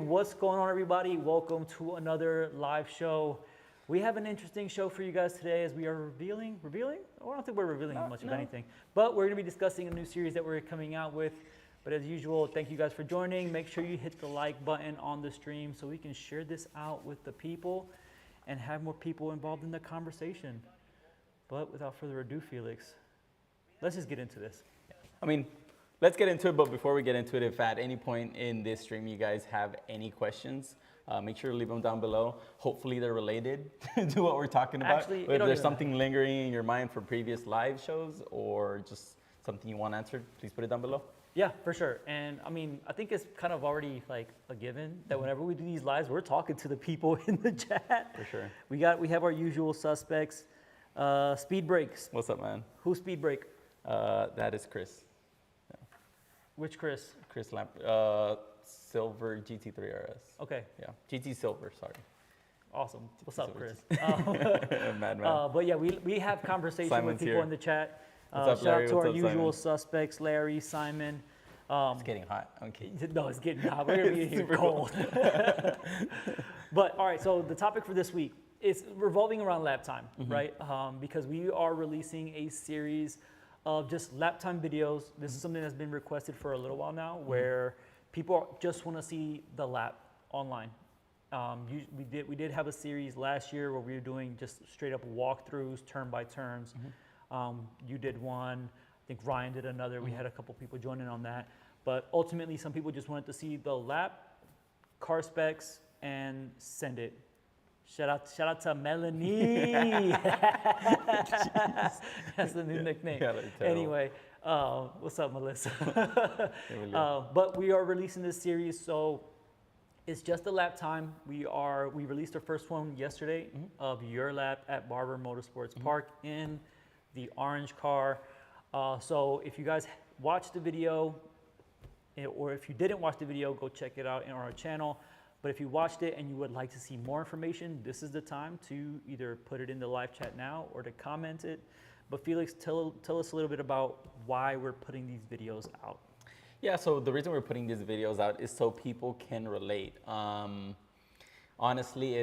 what's going on, everybody? Welcome to another live show. We have an interesting show for you guys today as we are revealing? Oh, I don't think we're revealing much of anything. But we're going to be discussing a new series that we're coming out with. But as usual, thank you guys for joining. Make sure you hit the like button on the stream so we can share this out with the people and have more people involved in the conversation. But without further ado, Felix, let's just get into this. I mean, let's get into it, but before we get into it, if at any point in this stream you guys have any questions, make sure to leave them down below. Hopefully they're related to what we're talking about. Actually, if there's something lingering in your mind from previous live shows or just something you want answered, please put it down below. Yeah, for sure. And I mean, I think it's kind of already like a given that whenever we do these lives, we're talking to the people in the chat. For sure. We have our usual suspects. Speed Breaks. What's up, man? Who's Speed Break? That is Chris. Yeah. Which Chris? Chris Lamp. Silver GT3 RS. Okay. Yeah, GT Silver, sorry. Awesome. What's up, Chris? Madman. But yeah, we have conversation Simon's with people here. in the chat. What's up, shout Larry? out to What's our up, usual Simon? suspects, Larry, Simon. It's getting hot. Okay. No, it's getting hot. We're going to be here cold. But all right, so the topic for this week is revolving around lap time, right? Because we are releasing a series of just lap time videos. This is something that's been requested for a little while now, where people just want to see the lap online. We did have a series last year where we were doing just straight up walkthroughs, turn by turns. You did one. I think Ryan did another. We had a couple people joining on that. But ultimately, some people just wanted to see the lap, car specs, and send it. Shout out to Melanie. That's the new nickname. Anyway, what's up, Melissa? But we are releasing this series, so it's just a lap time. We released our first one yesterday of your lap at Barber Motorsports Park in the orange car. So if you guys watched the video, or if you didn't watch the video, go check it out on our channel. But if you watched it and you would like to see more information, this is the time to either put it in the live chat now or to comment it. But Felix, tell us a little bit about why we're putting these videos out. Yeah, so the reason we're putting these videos out is so people can relate. Honestly,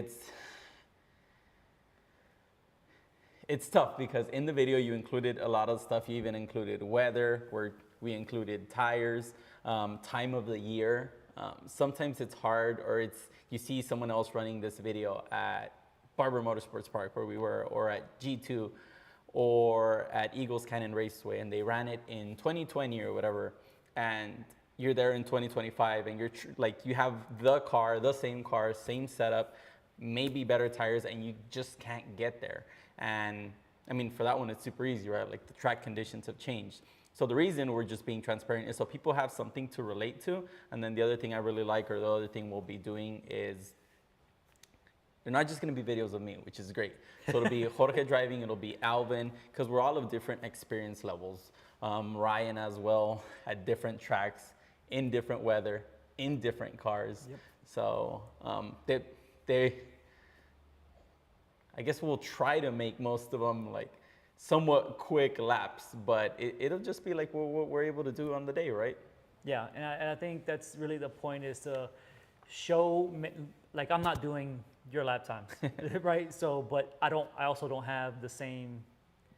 it's tough because in the video you included a lot of stuff. You even included weather, where we included tires, time of the year. Sometimes it's hard, or you see someone else running this video at Barber Motorsports Park where we were, or at G2, or at Eagles Canyon Raceway, and they ran it in 2020 or whatever, and you're there in 2025, and you have the same car, same setup, maybe better tires, and you just can't get there. And I mean, for that one, it's super easy, right? Like the track conditions have changed. So the reason we're just being transparent is so people have something to relate to. And then the other thing I really like, or the other thing we'll be doing, is they're not just going to be videos of me, which is great. So it'll be Jorge driving, it'll be Alvin, because we're all of different experience levels. Ryan as well, at different tracks, in different weather, in different cars. Yep. So I guess we'll try to make most of them like somewhat quick laps, but it'll just be like what we're able to do on the day, right? Yeah, and I think that's really the point, is to show, like, I'm not doing your lap times, right? So, but I also don't have the same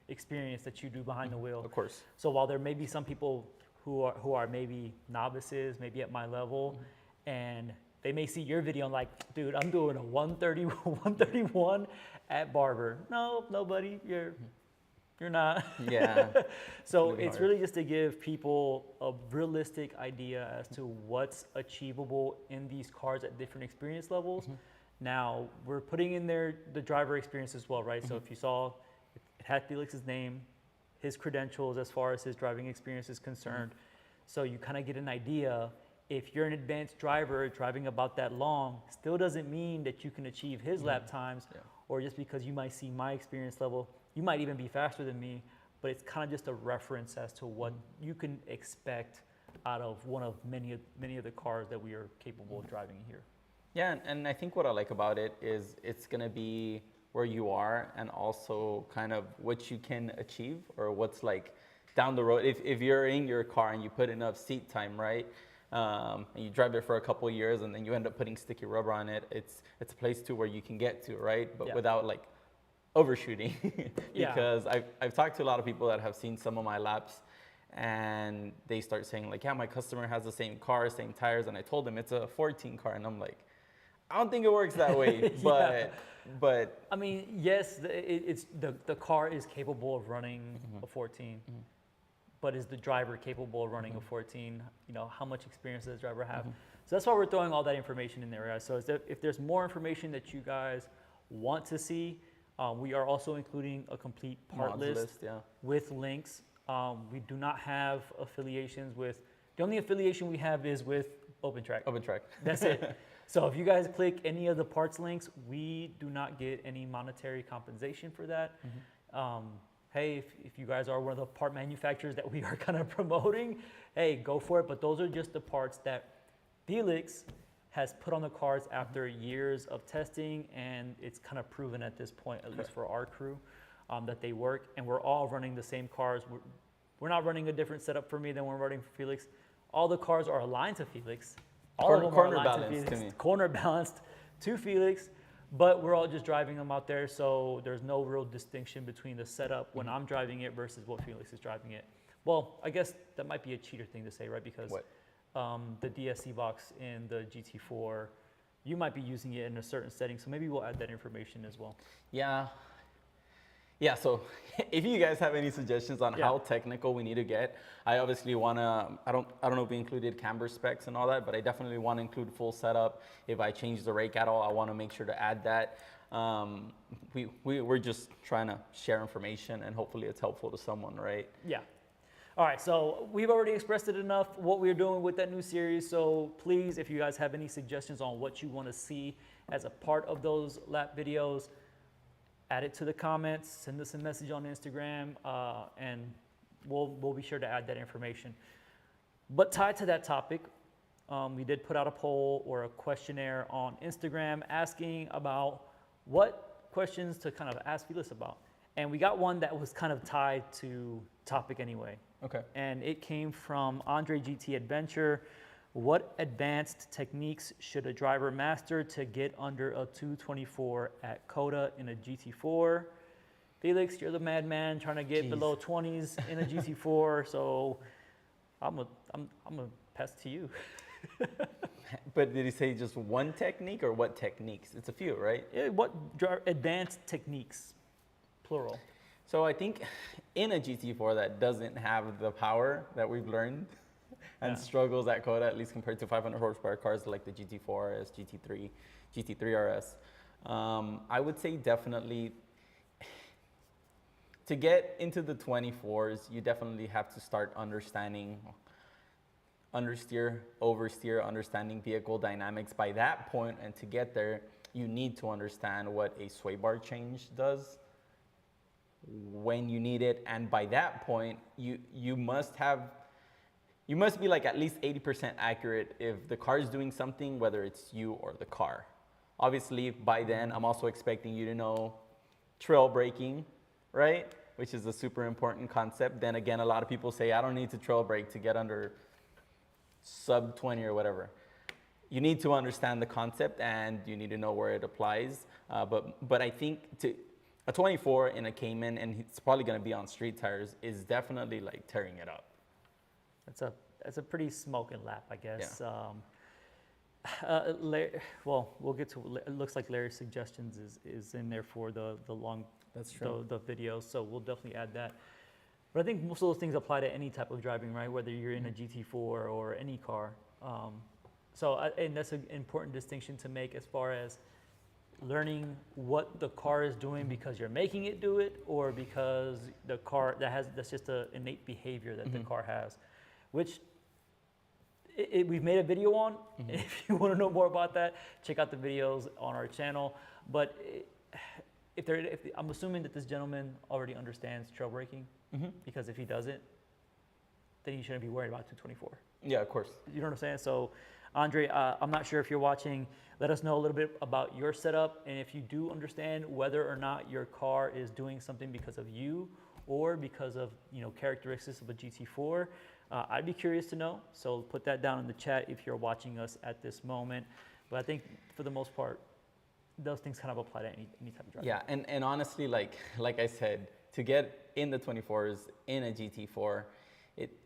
experience that you do behind the wheel. Of course. So while there may be some people who are maybe novices, maybe at my level, and they may see your video and like, dude, I'm doing a 131 at Barber. No, buddy, you're not. Yeah. So it's really just to give people a realistic idea as to what's achievable in these cars at different experience levels. Now, we're putting in there the driver experience as well, right? So if you saw, it had Felix's name, his credentials as far as his driving experience is concerned. So you kind of get an idea. If you're an advanced driver driving about that long, still doesn't mean that you can achieve his lap times, or just because you might see my experience level, you might even be faster than me, but it's kind of just a reference as to what you can expect out of one of many of the cars that we are capable of driving here. Yeah, and I think what I like about it is it's gonna be where you are, and also kind of what you can achieve, or what's like down the road. If you're in your car and you put enough seat time, right? and you drive it for a couple of years, and then you end up putting sticky rubber on it, it's a place too where you can get to, right? But without like overshooting. Because I've talked to a lot of people that have seen some of my laps, and they start saying like, yeah, my customer has the same car, same tires, and I told them it's a 14 car, and I'm like, I don't think it works that way. But I mean, yes, the car is capable of running a 14, but is the driver capable of running a 14? You know, how much experience does the driver have? So that's why we're throwing all that information in there, guys. So if there's more information that you guys want to see, we are also including a complete part list with links. We do not have affiliations with, the only affiliation we have is with OpenTrack. That's it. So if you guys click any of the parts links, we do not get any monetary compensation for that. Hey, if you guys are one of the part manufacturers that we are kind of promoting, hey, go for it. But those are just the parts that Felix has put on the cars after years of testing, and it's kind of proven at this point, at least for our crew, that they work. And we're all running the same cars. We're not running a different setup for me than we're running for Felix. All the cars are aligned to Felix. All of them are aligned to Felix. Corner balanced to Felix, but we're all just driving them out there, so there's no real distinction between the setup when I'm driving it versus what Felix is driving it. Well, I guess that might be a cheater thing to say, right? Because the DSC box in the GT4, you might be using it in a certain setting, so maybe we'll add that information as well. Yeah, so if you guys have any suggestions on how technical we need to get, I obviously want to, I don't know if we included camber specs and all that, but I definitely want to include full setup. If I change the rake at all, I want to make sure to add that. We're just trying to share information, and hopefully it's helpful to someone, right? Yeah. All right, so we've already expressed it enough, what we're doing with that new series. So please, if you guys have any suggestions on what you want to see as a part of those lap videos, add it to the comments, send us a message on Instagram, and we'll be sure to add that information. But tied to that topic, we did put out a poll or a questionnaire on Instagram asking about what questions to kind of ask Felix about. And we got one that was kind of tied to topic anyway. Okay. And it came from Andre GT Adventure. What advanced techniques should a driver master to get under a 224 at COTA in a GT4? Felix, you're the madman trying to get below 20s in a GT4, so I'm gonna pass to you. But did he say just one technique or what techniques? It's a few, right? What advanced techniques, plural? So I think in a GT4 that doesn't have the power that we've learned and struggles at COTA, at least compared to 500 horsepower cars like the GT4 RS, GT3 RS, I would say definitely to get into the 24s, you definitely have to start understanding understeer, oversteer, understanding vehicle dynamics by that point. And to get there, you need to understand what a sway bar change does, when you need it, and by that point, you must be like at least 80% accurate if the car is doing something, whether it's you or the car. Obviously, by then, I'm also expecting you to know trail braking, right? Which is a super important concept. Then again, a lot of people say, I don't need to trail brake to get under sub 20 or whatever. You need to understand the concept and you need to know where it applies. But I think a 24 in a Cayman, and it's probably going to be on street tires, is definitely like tearing it up. That's a pretty smoking lap, I guess. Yeah. Well, we'll get to it. Looks like Larry's suggestions is in there for the long the videos, so we'll definitely add that. But I think most of those things apply to any type of driving, right? Whether you're in a GT4 or any car. And that's an important distinction to make as far as learning what the car is doing because you're making it do it, or because the car that's just an innate behavior that the car has, which we've made a video on. If you want to know more about that, check out the videos on our channel. But I'm assuming that this gentleman already understands trail braking, because if he doesn't, then he shouldn't be worried about 224. Yeah, of course. You know what I'm saying? So, Andre, I'm not sure if you're watching. Let us know a little bit about your setup, and if you do understand whether or not your car is doing something because of you or because of characteristics of a GT4. I'd be curious to know. So put that down in the chat if you're watching us at this moment. But I think for the most part, those things kind of apply to any type of driver. Yeah, and honestly, like I said, to get in the 24s in a GT4,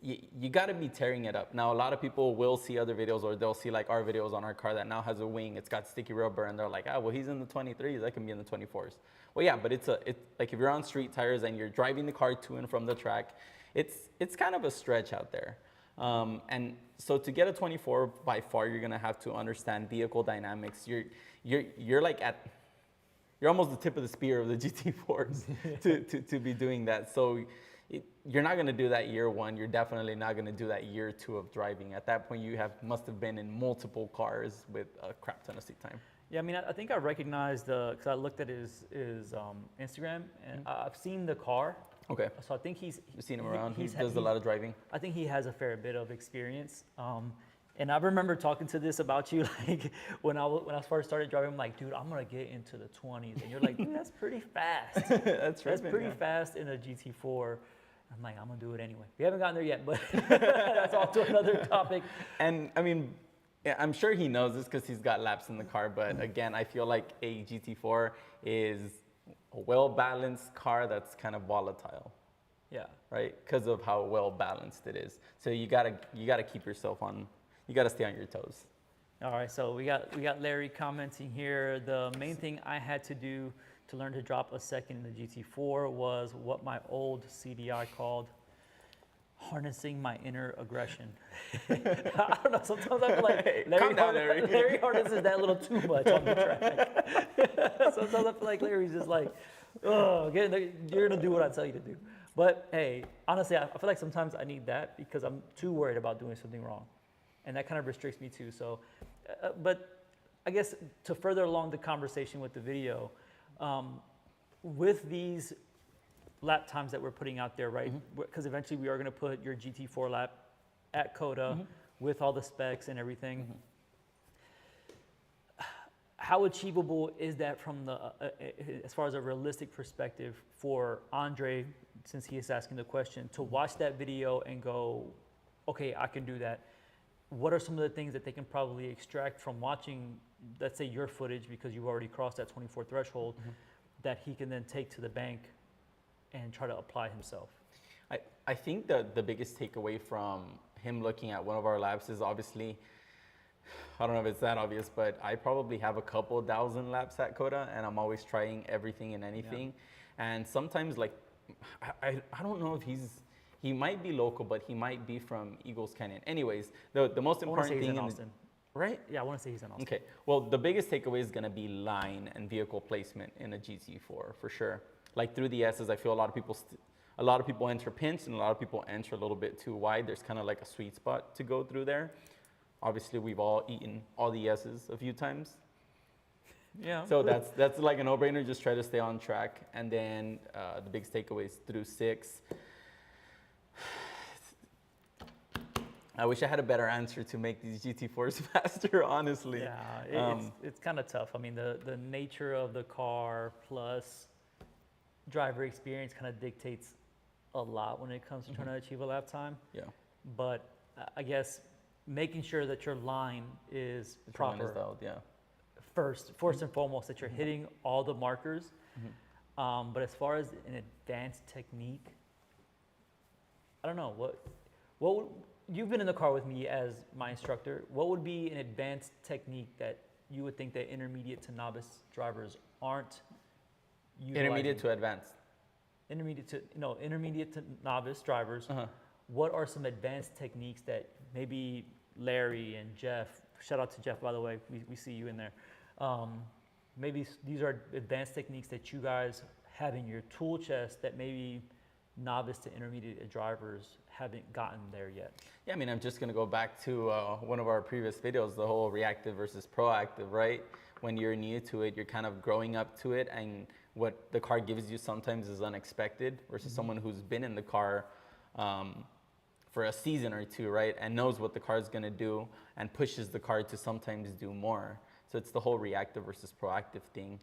you got to be tearing it up. Now, a lot of people will see other videos, or they'll see like our videos on our car that now has a wing. It's got sticky rubber, and they're like, ah, well, he's in the 23s. I can be in the 24s. Well, yeah, but it's like if you're on street tires and you're driving the car to and from the track, it's kind of a stretch out there. And so to get a 24, by far, you're gonna have to understand vehicle dynamics. You're like you're almost the tip of the spear of the GT4s to be doing that. So you're not gonna do that year one. You're definitely not gonna do that year two of driving. At that point, you must have been in multiple cars with a crap ton of seat time. Yeah, I mean, I think I recognized because I looked at his Instagram, and I've seen the car. Okay. So I think you've seen him around. He does a lot of driving. I think he has a fair bit of experience. And I remember talking to this about you, like when I first started driving, I'm like, dude, I'm gonna get into the 20s, and you're like, dude, that's pretty fast. That's pretty fast in a GT4. I'm like, I'm gonna do it anyway. We haven't gotten there yet, but that's all to another topic. And I mean, yeah, I'm sure he knows this because he's got laps in the car. But again, I feel like a GT4 is a well-balanced car that's kind of volatile. Yeah. Right? Because of how well-balanced it is. So you gotta keep yourself on. You gotta stay on your toes. All right. So we got Larry commenting here. The main thing I had to do to learn to drop a second in the GT4 was what my old CDI called harnessing my inner aggression. I don't know. Sometimes I feel like Larry harnesses that a little too much on the track. Sometimes I feel like Larry's just like, oh, you're going to do what I tell you to do. But hey, honestly, I feel like sometimes I need that because I'm too worried about doing something wrong. And that kind of restricts me too. So, but I guess to further along the conversation with the video, with these lap times that we're putting out there, right? Because eventually we are going to put your GT4 lap at COTA with all the specs and everything. How achievable is that from the, as far as a realistic perspective for Andre, since he is asking the question, to watch that video and go, okay, I can do that. What are some of the things that they can probably extract from watching, let's say your footage, because you've already crossed that 24 threshold, that he can then take to the bank and try to apply himself? I think that the biggest takeaway from him looking at one of our laps is obviously, I don't know if it's that obvious, but I probably have a couple thousand laps at COTA, and I'm always trying everything and anything. Yeah. And sometimes, like, I don't know if he might be local, but he might be from Eagles Canyon. Anyways, the most important thing in Austin. Right? Yeah, I want to say he's in Austin. Okay. Well, the biggest takeaway is going to be line and vehicle placement in a GT4 for sure. Like through the S's, I feel a lot of people enter pinch and a lot of people enter a little bit too wide. There's kind of like a sweet spot to go through there. Obviously, we've all eaten all the S's a few times. Yeah. So that's like a no-brainer. Just try to stay on track. And then the biggest takeaways through 6. I wish I had a better answer to make these GT4s faster, honestly. Yeah, it's kind of tough. I mean, the nature of the car plus driver experience kind of dictates a lot when it comes to trying to achieve a lap time. Yeah. But I guess making sure that your line is proper. Yeah. First and foremost, that you're hitting all the markers. But as far as an advanced technique, I don't know what you've been in the car with me as my instructor. What would be an advanced technique that you would think that intermediate to novice drivers aren't utilizing? Intermediate to advanced. Intermediate to novice drivers. What are some advanced techniques that maybe Larry and Jeff, shout out to Jeff, by the way, we see you in there. Maybe these are advanced techniques that you guys have in your tool chest that maybe novice to intermediate drivers haven't gotten there yet. Yeah, I mean, I'm just going to go back to one of our previous videos, the whole reactive versus proactive, right? When you're new to it, you're kind of growing up to it, and what the car gives you sometimes is unexpected versus someone who's been in the car for a season or two, right? And knows what the car is going to do and pushes the car to sometimes do more. So it's the whole reactive versus proactive thing.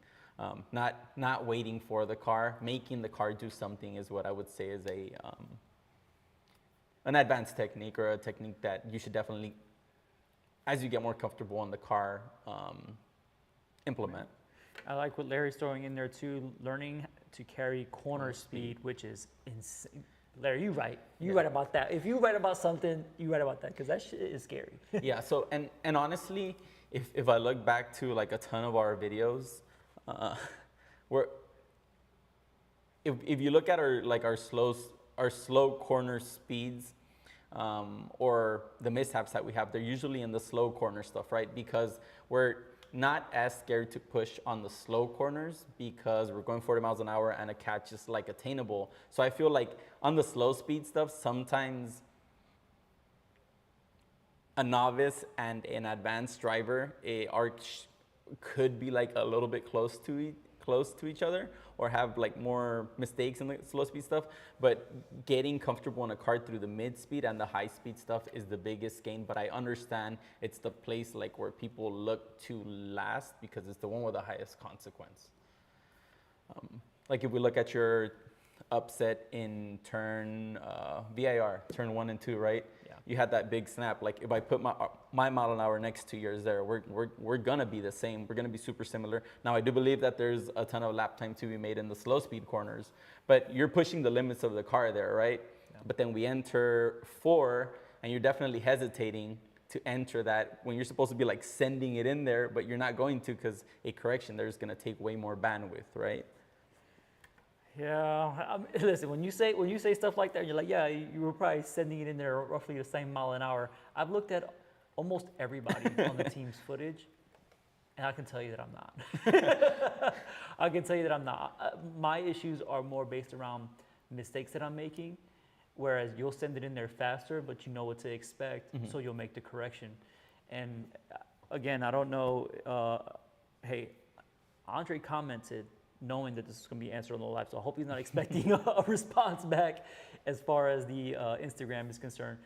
Not waiting for the car, making the car do something is what I would say is an advanced technique or a technique that you should definitely, as you get more comfortable in the car, implement. I like what Larry's throwing in there too, learning to carry corner speed, which is insane. Larry, you right. You right about that. If you write about something, you write about that, because that shit is scary. Yeah, so, and honestly, if I look back to like a ton of our videos, if you look at our slow corner speeds, or the mishaps that we have, they're usually in the slow corner stuff, right? Because we're not as scared to push on the slow corners because we're going 40 miles an hour and a catch is like attainable. So I feel like on the slow speed stuff, sometimes a novice and an advanced driver could be like a little bit close to each other, or have like more mistakes in the slow speed stuff. But getting comfortable in a car through the mid speed and the high speed stuff is the biggest gain. But I understand it's the place like where people look to last because it's the one with the highest consequence. Like if we look at your upset in turn VIR, turn 1 and 2, right? Yeah. You had that big snap. Like if I put my model an hour next to yours there, we're gonna be the same. We're gonna be super similar. Now I do believe that there's a ton of lap time to be made in the slow speed corners, but you're pushing the limits of the car there, right? Yeah. But then we enter 4, and you're definitely hesitating to enter that when you're supposed to be like sending it in there, but you're not going to because a correction there is gonna take way more bandwidth, right? Yeah, listen, when you say stuff like that, you're like, yeah, you were probably sending it in there roughly the same mile an hour. I've looked at almost everybody on the team's footage, and I can tell you that I'm not. I can tell you that I'm not. My issues are more based around mistakes that I'm making, whereas you'll send it in there faster, but you know what to expect, so you'll make the correction. And again, I don't know, hey, Andre commented, knowing that this is going to be answered on the live, so I hope he's not expecting a response back as far as the Instagram is concerned.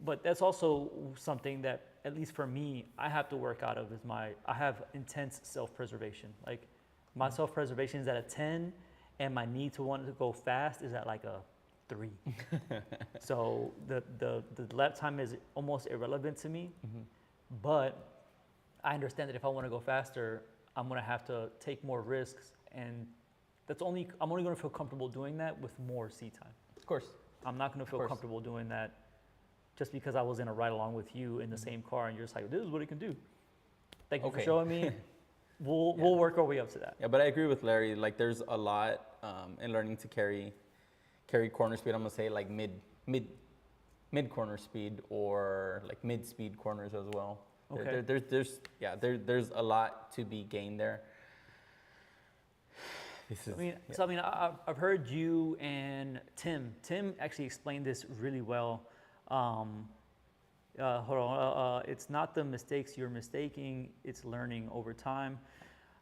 But that's also something that, at least for me, I have to work out of is I have intense self-preservation. Like my self-preservation is at a 10, and my need to want to go fast is at like a 3. So the lap time is almost irrelevant to me, but I understand that if I want to go faster, I'm going to have to take more risks. And I'm only going to feel comfortable doing that with more seat time. Of course. I'm not going to feel comfortable doing that just because I was in a ride along with you in the same car and you're just like, this is what it can do. Thank you for showing me. We'll work our way up to that. Yeah, but I agree with Larry. Like there's a lot in learning to carry corner speed. I'm gonna say like mid corner speed or like mid speed corners as well. Okay. There's a lot to be gained there. I've heard you and Tim. Tim actually explained this really well. Hold on. It's not the mistakes you're mistaking. It's learning over time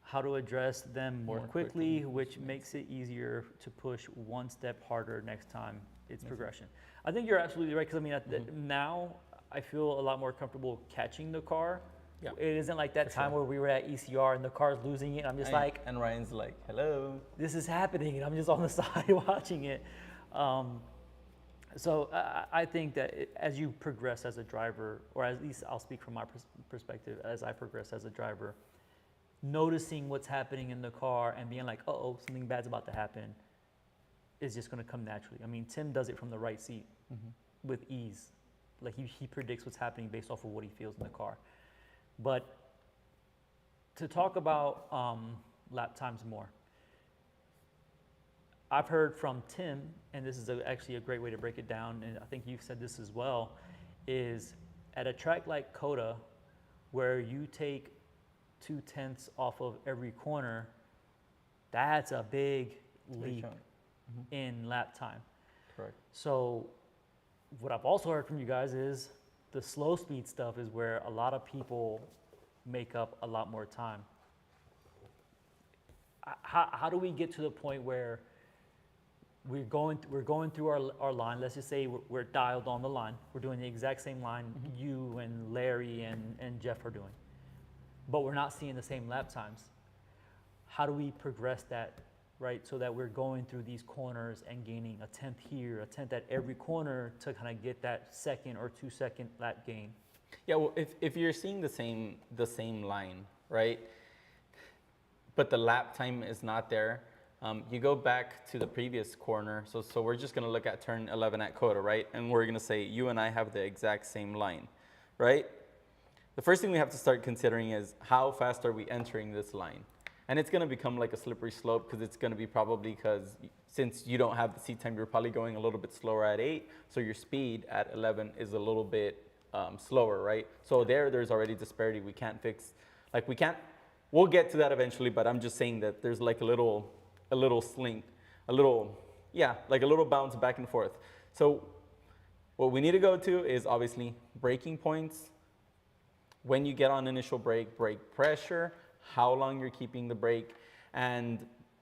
how to address them more quickly, which makes it easier to push one step harder next time. It's progression. I think you're absolutely right, because now I feel a lot more comfortable catching the car. Yeah. It isn't like that time where we were at ECR and the car's losing it. And I'm just and Ryan's like, hello. This is happening, and I'm just on the side watching it. So I think that as you progress as a driver, or at least I'll speak from my perspective, as I progress as a driver, noticing what's happening in the car and being like, uh-oh, something bad's about to happen, is just going to come naturally. I mean, Tim does it from the right seat with ease. Like he predicts what's happening based off of what he feels in the car. But to talk about lap times more, I've heard from Tim, and this is actually a great way to break it down, and I think you've said this as well, is at a track like COTA, where you take 0.2 off of every corner, that's a big leap in lap time. Correct. So what I've also heard from you guys is the slow speed stuff is where a lot of people make up a lot more time. How do we get to the point where we're going through our line? Let's just say we're dialed on the line. We're doing the exact same line you and Larry and Jeff are doing, but we're not seeing the same lap times. How do we progress that right? So that we're going through these corners and gaining a tenth here, a tenth at every corner to kind of get that 2nd or 2-second lap gain. Yeah, well, if you're seeing the same line, right, but the lap time is not there, you go back to the previous corner. So we're just going to look at turn 11 at Coda, right? And we're going to say you and I have the exact same line, right? The first thing we have to start considering is how fast are we entering this line? And it's going to become like a slippery slope because it's going to be probably because since you don't have the seat time, you're probably going a little bit slower at 8. So your speed at 11 is a little bit slower, right? So there's already disparity. We can't fix, like we'll get to that eventually, but I'm just saying that there's like a little slink, like a little bounce back and forth. So what we need to go to is obviously braking points. When you get on initial brake pressure, how long you're keeping the brake, and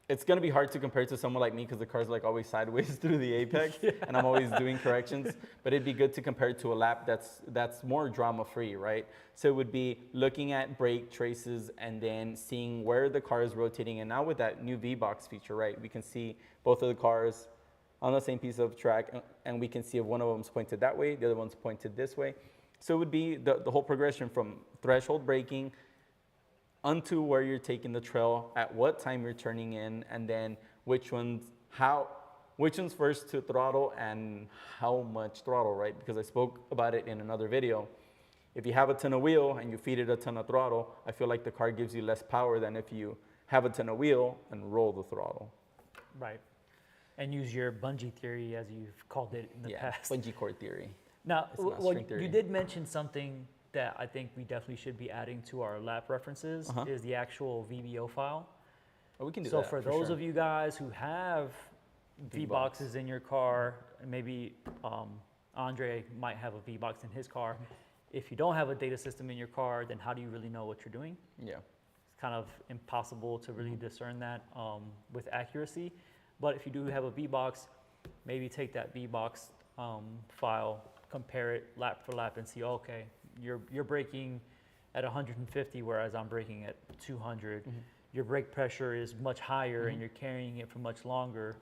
it's going to be hard to compare to someone like me because the car's like always sideways through the apex, and I'm always doing corrections. But it'd be good to compare it to a lap that's more drama-free, right? So it would be looking at brake traces and then seeing where the car is rotating. And now with that new V-Box feature, right, we can see both of the cars on the same piece of track, and we can see if one of them's pointed that way, the other one's pointed this way. So it would be the whole progression from threshold braking onto where you're taking the trail, at what time you're turning in, and then which one's first to throttle and how much throttle, right? Because I spoke about it in another video. If you have a ton of wheel and you feed it a ton of throttle, I feel like the car gives you less power than if you have a ton of wheel and roll the throttle. Right. And use your bungee theory as you've called it in the past. Bungee cord theory. Now, well, you did mention something that I think we definitely should be adding to our lap references is the actual VBO file. Oh, we can do so that. So for those of you guys who have V-Boxes in your car, and maybe Andre might have a V-Box in his car. If you don't have a data system in your car, then how do you really know what you're doing? Yeah. It's kind of impossible to really discern that with accuracy. But if you do have a V-Box, maybe take that V-Box file, compare it lap for lap and see, okay, you're braking at 150, whereas I'm braking at 200. Your brake pressure is much higher and you're carrying it for much longer,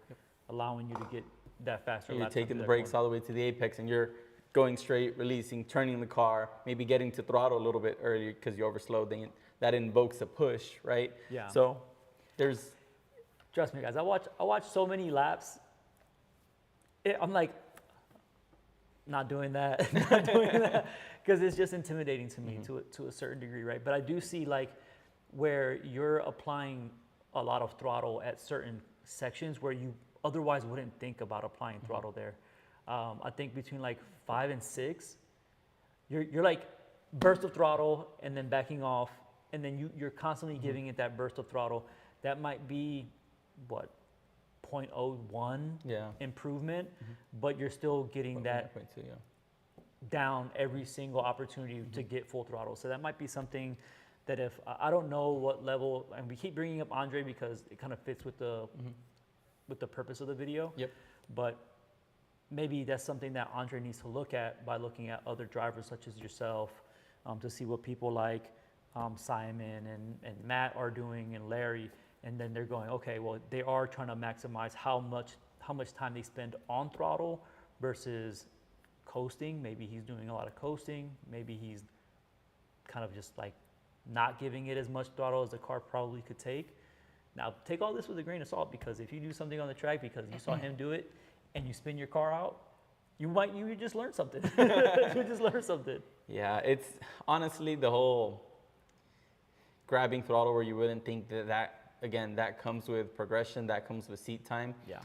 allowing you to get that faster lap. You're taking the brakes all the way to the apex and you're going straight, releasing, turning the car, maybe getting to throttle a little bit earlier because you overslowed. That invokes a push, right? Yeah. So there's... Trust me, guys, I watch so many laps. I'm like, not doing that, because it's just intimidating to me to a certain degree, right? But I do see like where you're applying a lot of throttle at certain sections where you otherwise wouldn't think about applying throttle there. I think between like 5 and 6, you're like burst of throttle and then backing off, and then you're constantly giving it that burst of throttle. That might be what, 0.01 improvement, but you're still getting that down every single opportunity to get full throttle. So that might be something that if I don't know what level, and we keep bringing up Andre because it kind of fits with the purpose of the video. Yep. But maybe that's something that Andre needs to look at by looking at other drivers such as yourself, to see what people like Simon and Matt are doing, and Larry. And then they're going, okay, well, they are trying to maximize how much time they spend on throttle versus coasting. Maybe he's doing a lot of coasting. Maybe he's kind of just like not giving it as much throttle as the car probably could take. Now, take all this with a grain of salt, because if you do something on the track because you saw him do it and you spin your car out, you just learn something. You just learn something. Yeah, it's honestly the whole grabbing throttle where you wouldn't think that again, that comes with progression, that comes with seat time. Yeah.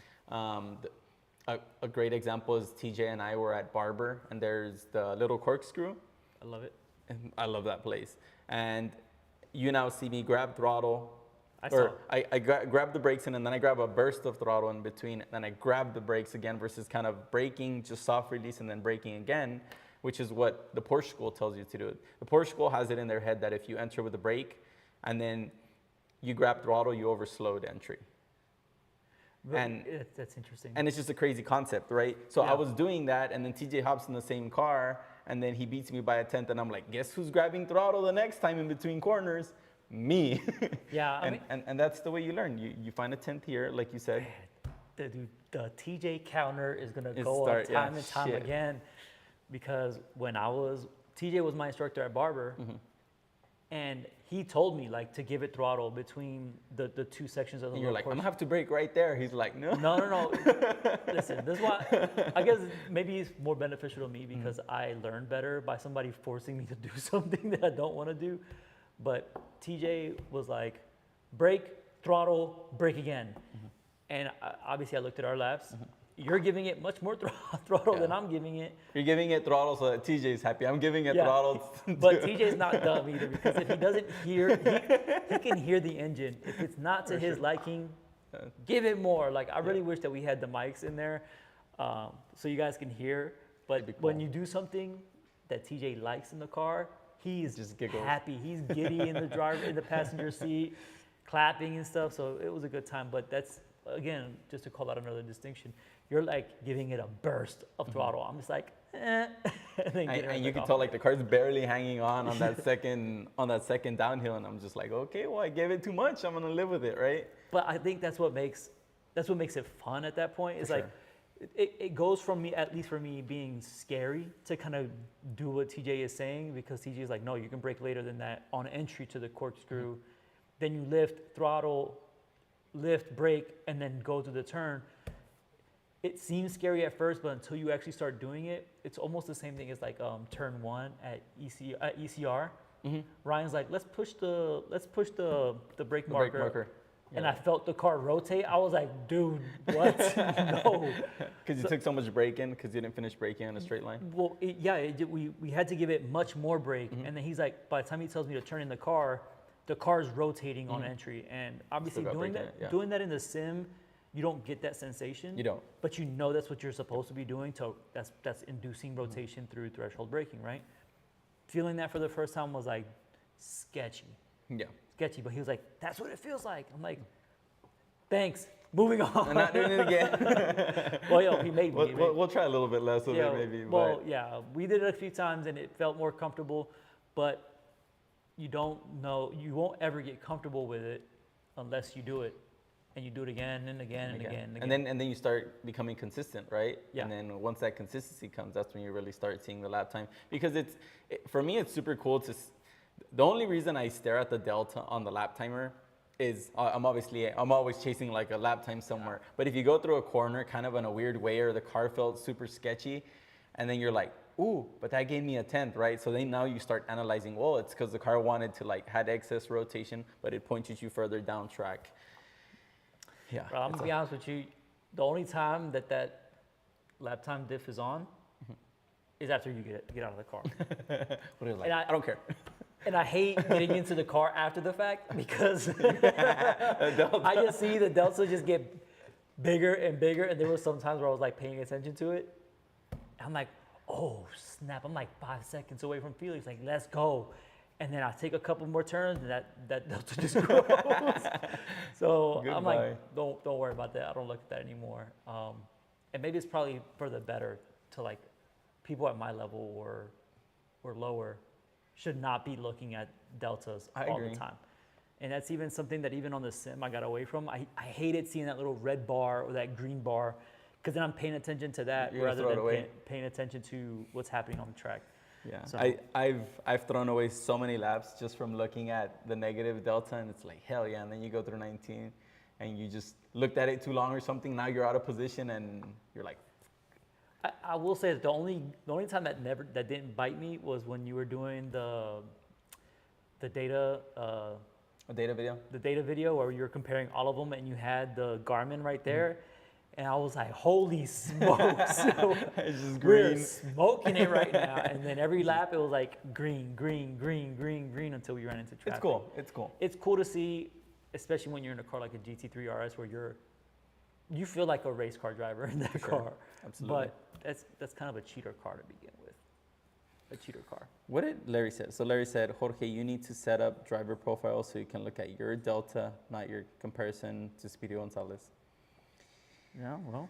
A great example is TJ and I were at Barber, and there's the little corkscrew. I love it. I love that place. And you now see me grab throttle. I grab the brakes in, and then I grab a burst of throttle in between, and then I grab the brakes again versus kind of braking, just soft release, and then braking again, which is what the Porsche school tells you to do. The Porsche school has it in their head that if you enter with a brake and then you grab throttle, you overslowed entry. And that's interesting. And it's just a crazy concept, right? So I was doing that, and then TJ hops in the same car, and then he beats me by a tenth, and I'm like, guess who's grabbing throttle the next time in between corners? me. Yeah, and that's the way you learn. You find a 10th here, like you said. The TJ counter is gonna It go start- up time yeah, and time shit. again, because when TJ was my instructor at Barber, and he told me like to give it throttle between the two sections of the And you're little like, I'm course. gonna have to brake right there. He's like, no. No. Listen, this is why I guess maybe it's more beneficial to me because I learn better by somebody forcing me to do something that I don't want to do. But TJ was like, brake, throttle, brake again. And obviously I looked at our laps. You're giving it much more throttle than I'm giving it. You're giving it throttle so that TJ's happy. I'm giving it throttle. But TJ's not dumb either, because if he doesn't hear, he can hear the engine. If it's not to his liking, give it more. Like, I really wish that we had the mics in there so you guys can hear. But when you do something that TJ likes in the car, he's Just giggles. happy. He's giddy in the passenger seat, clapping and stuff. So it was a good time. But that's, again, just to call out another distinction. You're like giving it a burst of throttle. I'm just like, eh. And you can tell like the car's barely hanging on that second downhill, and I'm just like, okay, well I gave it too much. I'm gonna live with it, right? But I think that's what makes it fun at that point. It's For like it goes from me, at least for me, being scary to kind of do what TJ is saying, because TJ is like, no, you can brake later than that on entry to the corkscrew. Then you lift, throttle, lift, brake, and then go to the turn. It seems scary at first, but until you actually start doing it, it's almost the same thing as like turn 1 at ECR. Ryan's like, let's push the brake marker. Yeah. And I felt the car rotate. I was like, dude, what? No. Because you took so much braking because you didn't finish braking on a straight line. Well, we had to give it much more brake. And then he's like, by the time he tells me to turn in the car's rotating on entry. And obviously doing that in the sim, you don't get that sensation. You don't. But you know that's what you're supposed to be doing. So that's inducing rotation through threshold braking, right? Feeling that for the first time was like sketchy. Yeah. Sketchy, but he was like, that's what it feels like. I'm like, thanks. Moving on. I'm not doing it again. Well, he made me. We'll try a little bit less of it maybe. Well, yeah, we did it a few times and it felt more comfortable, but you don't know, you won't ever get comfortable with it unless you do it. And you do it again and again and again and again. And then you start becoming consistent, right? Yeah. And then once that consistency comes, that's when you really start seeing the lap time. Because for me, it's super cool the only reason I stare at the delta on the lap timer is I'm always chasing like a lap time somewhere. But if you go through a corner kind of in a weird way, or the car felt super sketchy, and then you're like, ooh, but that gave me a 10th, right? So then now you start analyzing, well, it's because the car wanted to had excess rotation, but it pointed you further down track. Yeah. Bro, I'm gonna be honest with you. The only time that lap time diff is on is after you get out of the car. What are you like? I don't care. And I hate getting into the car after the fact, because I just see the delta just get bigger and bigger. And there were some times where I was like paying attention to it. I'm like, oh snap! I'm like 5 seconds away from Felix. Like, let's go. And then I take a couple more turns, and that delta just grows. So Goodbye. I'm like, don't worry about that. I don't look at that anymore. And maybe it's probably for the better to like people at my level or lower should not be looking at deltas all the time. And that's even something that even on the sim I got away from. I hated seeing that little red bar or that green bar, because then I'm paying attention to that rather than paying attention to what's happening on the track. Yeah, so. I've thrown away so many laps just from looking at the negative delta, and it's like, hell yeah. And then you go through 19 and you just looked at it too long or something. Now you're out of position and you're like, I will say that the only time that didn't bite me was when you were doing the data a data video. The data video where you were comparing all of them, and you had the Garmin right there, and I was like, holy smokes! It's just we're green. smoking it right now. And then every lap it was like green, green, green, green, green until we ran into traffic. It's cool. It's cool. It's cool to see, especially when you're in a car like a GT3 RS where you feel like a race car driver in that car. Absolutely. But that's kind of a cheater car to begin with. A cheater car. What did Larry say? So Larry said, Jorge, you need to set up driver profiles so you can look at your delta, not your comparison to Speedy Gonzalez. Yeah, well.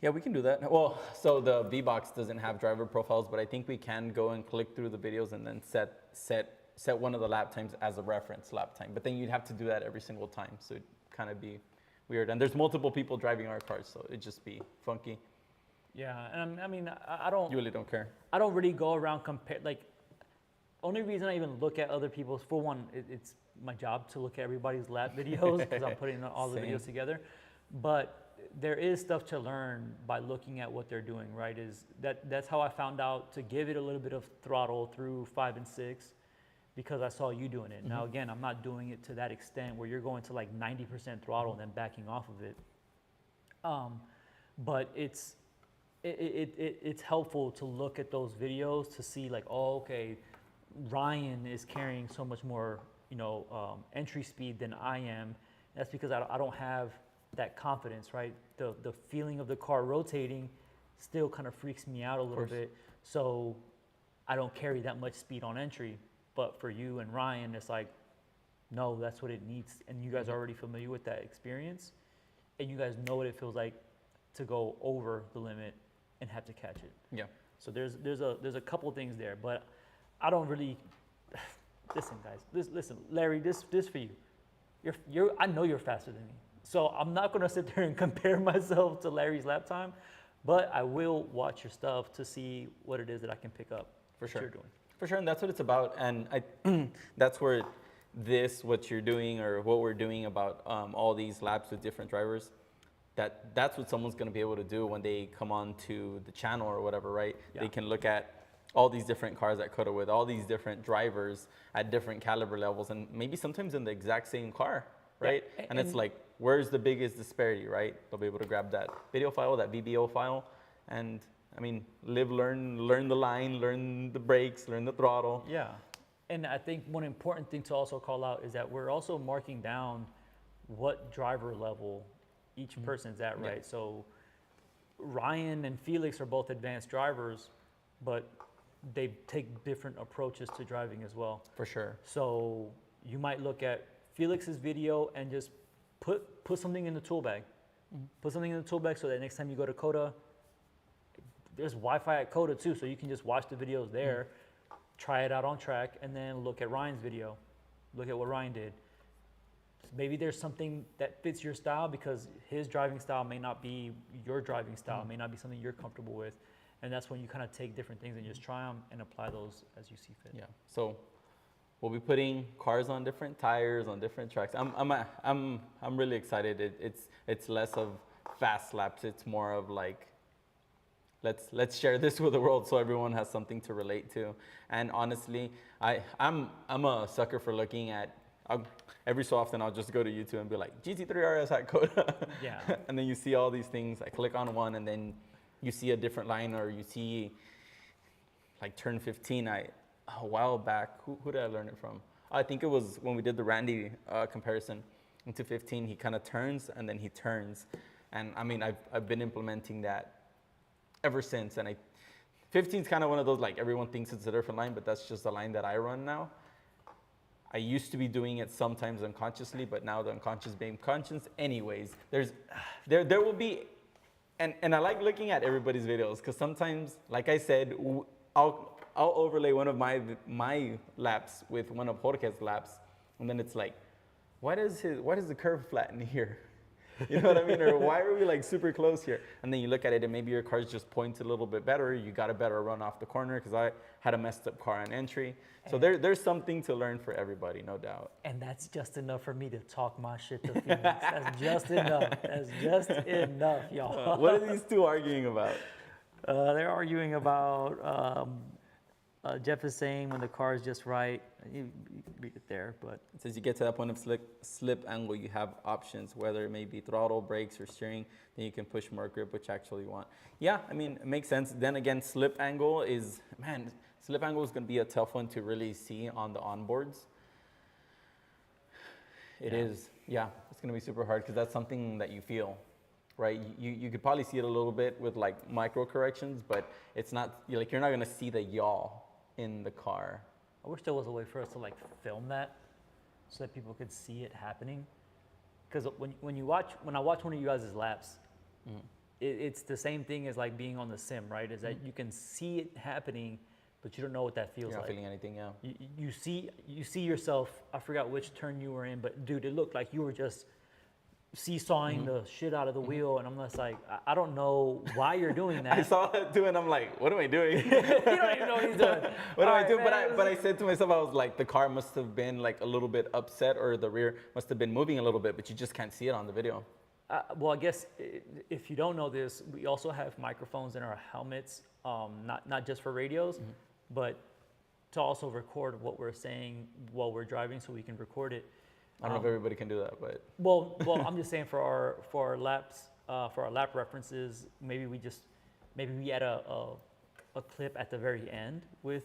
Yeah, we can do that. Well, so the V-Box doesn't have driver profiles, but I think we can go and click through the videos and then set set one of the lap times as a reference lap time, but then you'd have to do that every single time, so it'd kind of be weird. And there's multiple people driving our cars, so it'd just be funky. Yeah, and I mean, I don't. You really don't care. I don't really go around compare. Like, only reason I even look at other people's, for one, it's my job to look at everybody's lap videos because I'm putting all the videos together. But there is stuff to learn by looking at what they're doing. Right? That's how I found out to give it a little bit of throttle through 5 and 6, because I saw you doing it. Now again, I'm not doing it to that extent where you're going to like 90% throttle and then backing off of it. But it's helpful to look at those videos to see like, oh, okay, Ryan is carrying so much more, entry speed than I am. That's because I don't have that confidence, right? The feeling of the car rotating still kind of freaks me out a little bit. So I don't carry that much speed on entry. But for you and Ryan, it's like, no, that's what it needs. And you guys are already familiar with that experience. And you guys know what it feels like to go over the limit and have to catch it. Yeah. So there's a couple things there, but I don't really listen, guys. Listen, Larry. This for you. I know you're faster than me, so I'm not gonna sit there and compare myself to Larry's lap time, but I will watch your stuff to see what it is that I can pick up. For sure. You're doing. For sure, and that's what it's about. And that's where what you're doing or what we're doing about all these laps with different drivers. That's what someone's going to be able to do when they come on to the channel or whatever, right? Yeah. They can look at all these different cars at COTA with all these different drivers at different caliber levels, and maybe sometimes in the exact same car, right? Yeah. And it's like, where's the biggest disparity, right? They'll be able to grab that video file, that VBO file, and I mean, learn the line, learn the brakes, learn the throttle. Yeah, and I think one important thing to also call out is that we're also marking down what driver level each person's at, right? Yeah. So Ryan and Felix are both advanced drivers, but they take different approaches to driving as well. For sure. So you might look at Felix's video and just put something in the tool bag. Put something in the tool bag so that next time you go to COTA, there's Wi-Fi at COTA too, so you can just watch the videos there, try it out on track, and then look at Ryan's video. Look at what Ryan did. Maybe there's something that fits your style because his driving style may not be your driving style, may not be something you're comfortable with. And that's when you kind of take different things and just try them and apply those as you see fit. Yeah. So we'll be putting cars on different tires, on different tracks. I'm really excited. It's less of fast laps. It's more of like, let's share this with the world so everyone has something to relate to. And honestly, I'm a sucker for looking at. Every so often I'll just go to YouTube and be like, GT3 RS at COTA. Yeah. And then you see all these things. I click on one and then you see a different line, or you see like turn 15. A while back, who did I learn it from? I think it was when we did the Randy comparison. Into 15, he kind of turns and then he turns. And I mean, I've been implementing that ever since. And 15 is kind of one of those, like, everyone thinks it's a different line, but that's just the line that I run now. I used to be doing it sometimes unconsciously, but now the unconscious being conscious. Anyways, there will be, and I like looking at everybody's videos because sometimes, like I said, I'll overlay one of my laps with one of Jorge's laps, and then it's like, why does the curve flatten here? You know what I mean? Or why are we like super close here? And then you look at it and maybe your car's just points a little bit better. You got a better run off the corner because I had a messed up car on entry. So there's something to learn for everybody, no doubt. And that's just enough for me to talk my shit to Felix. That's just enough. That's just enough, y'all. What are these two arguing about? They're arguing about Jeff is saying when the car is just right. You read it there, but it says you get to that point of slip angle, you have options, whether it may be throttle, brakes, or steering. Then you can push more grip, which actually you want. Yeah, I mean, it makes sense. Then again, slip angle is going to be a tough one to really see on the onboards. It is, yeah, it's going to be super hard because that's something that you feel, right? You could probably see it a little bit with like micro corrections, but it's not, you're not going to see the yaw in the car. I wish there was a way for us to like film that so that people could see it happening. Because when I watch one of you guys' laps, it's the same thing as like being on the sim, right? Is that you can see it happening, but you don't know what that feels You're not like. feeling anything, yeah. You see yourself. I forgot which turn you were in, but dude, it looked like you were just seesawing the shit out of the wheel, and I'm just like, I don't know why you're doing that. I saw that too, and I'm like, what am I doing? You don't even know what he's doing. What am I All doing? right, But I said to myself, I was like, the car must have been like a little bit upset, or the rear must have been moving a little bit, but you just can't see it on the video. Well, I guess if you don't know this, we also have microphones in our helmets, not just for radios, but to also record what we're saying while we're driving, so we can record it. I don't know if everybody can do that, but Well, I'm just saying for our laps, for our lap references, maybe we add a clip at the very end with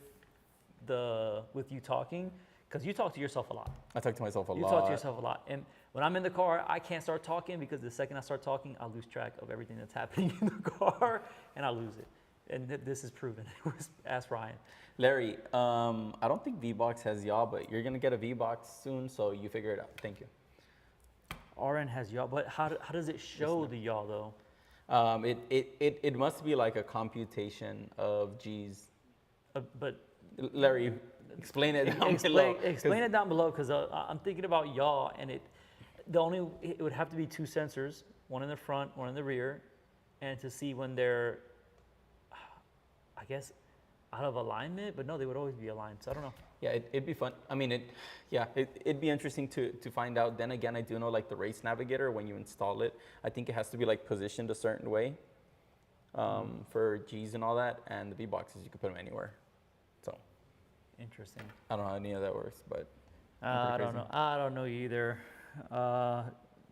you talking, because you talk to yourself a lot. I talk to myself a lot. You talk to yourself a lot, and when I'm in the car, I can't start talking, because the second I start talking, I lose track of everything that's happening in the car, and I lose it. And this is proven. Ask Ryan. Larry, I don't think V-Box has yaw, but you're gonna get a V-Box soon, so you figure it out. Thank you. RN has yaw, but how does it show the yaw though? It must be like a computation of G's. But Larry, explain it down below. Explain it down below, because I'm thinking about yaw, and it would have to be two sensors, one in the front, one in the rear, and to see when they're, I guess, out of alignment, but no, they would always be aligned. So I don't know. Yeah, it'd be fun. I mean, it'd be interesting to find out. Then again, I do know like the race navigator, when you install it, I think it has to be like positioned a certain way for G's and all that. And the V-Boxes, you can put them anywhere. So Interesting. I don't know how any of that works, but I don't know. I don't know either.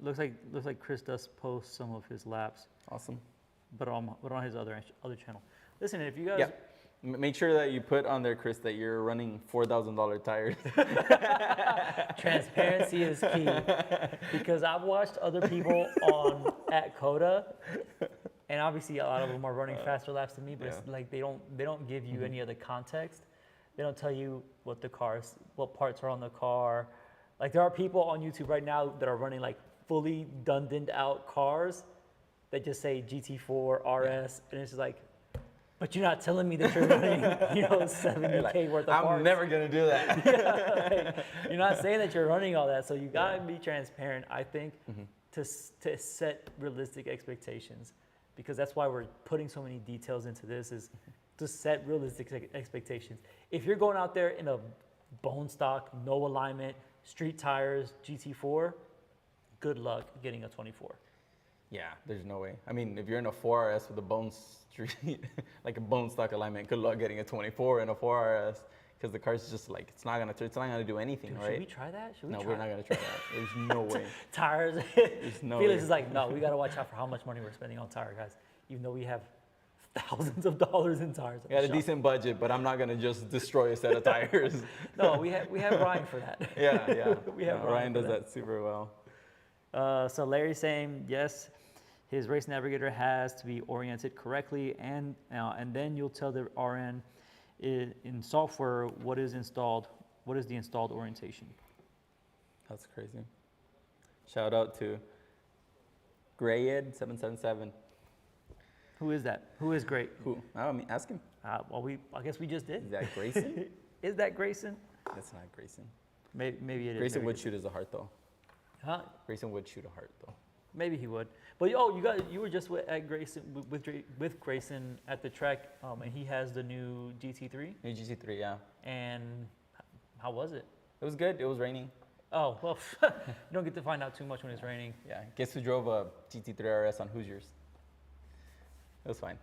Looks like Chris does post some of his laps, awesome. but on his other channel. Listen, if you guys. Yeah. Make sure that you put on there, Chris, that you're running $4,000 tires. Transparency is key, because I've watched other people at Coda, and obviously a lot of them are running faster laps than me, but it's like they don't give you any of the context. They don't tell you what parts are on the car. Like, there are people on YouTube right now that are running like fully dunned out cars that just say GT4 RS, and it's just like, but you're not telling me that you're running, 70K worth of parts. I'm never gonna do that. Like, you're not saying that you're running all that, so you gotta be transparent, I think, to set realistic expectations, because that's why we're putting so many details into this, is to set realistic expectations. If you're going out there in a bone stock, no alignment, street tires, GT4, good luck getting a 24. Yeah, there's no way. I mean, if you're in a 4RS with a bone street, like a bone stock alignment, good luck getting a 24 in a 4RS, because the car's just like, it's not gonna do anything, Dude, right? Should we try that? No, we're not gonna try that. There's no way. Tires. There's no Felix way. is like, no, we gotta watch out for how much money we're spending on tire, guys. Even though we have thousands of dollars in tires. I got a decent budget, but I'm not gonna just destroy a set of tires. No, we have Ryan for that. Yeah. We have Ryan for does that super well. So Larry's saying, yes, his race navigator has to be oriented correctly, and then you'll tell the RN in software what is the installed orientation. That's crazy. Shout out to Grayed777. Who is that? Who is great? Who? I mean, ask him. I guess we just did. Is that Grayson? Is that Grayson? That's not Grayson. Maybe it is. Grayson would shoot as a heart though. Huh? Grayson would shoot a heart though. Maybe he would. But you were just at Grayson with Grayson at the track, and he has the new GT3. New GT3, yeah. And how was it? It was good. It was raining. Oh well, you don't get to find out too much when it's raining. Yeah. Guess who drove a GT3 RS on Hoosiers? It was fine.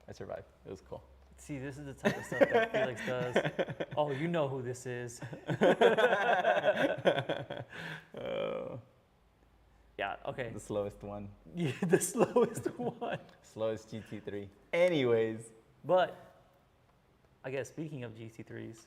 I survived. It was cool. See, this is the type of stuff that Felix does. Oh, you know who this is. Yeah, okay. The slowest one. Yeah, the slowest one. Slowest GT3. Anyways. But, I guess speaking of GT3s,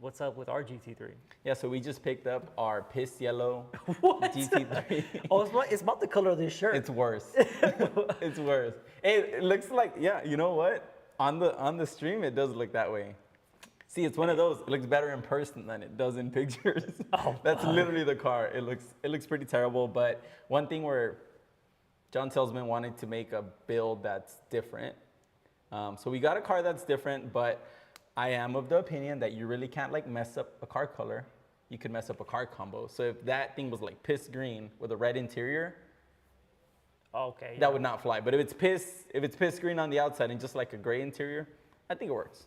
what's up with our GT3? Yeah, so we just picked up our piss yellow What? GT3. Oh, it's about the color of this shirt. It's worse. It's worse. It looks like, yeah, you know what? On the stream, it does look that way. See, it's one of those. It looks better in person than it does in pictures. Oh, That's literally the car. It looks pretty terrible. But one thing where John Salzman wanted to make a build that's different. So we got a car that's different, but I am of the opinion that you really can't like mess up a car color. You could mess up a car combo. So if that thing was like piss green with a red interior, Okay. that would not fly. But if it's piss green on the outside and just like a gray interior, I think it works.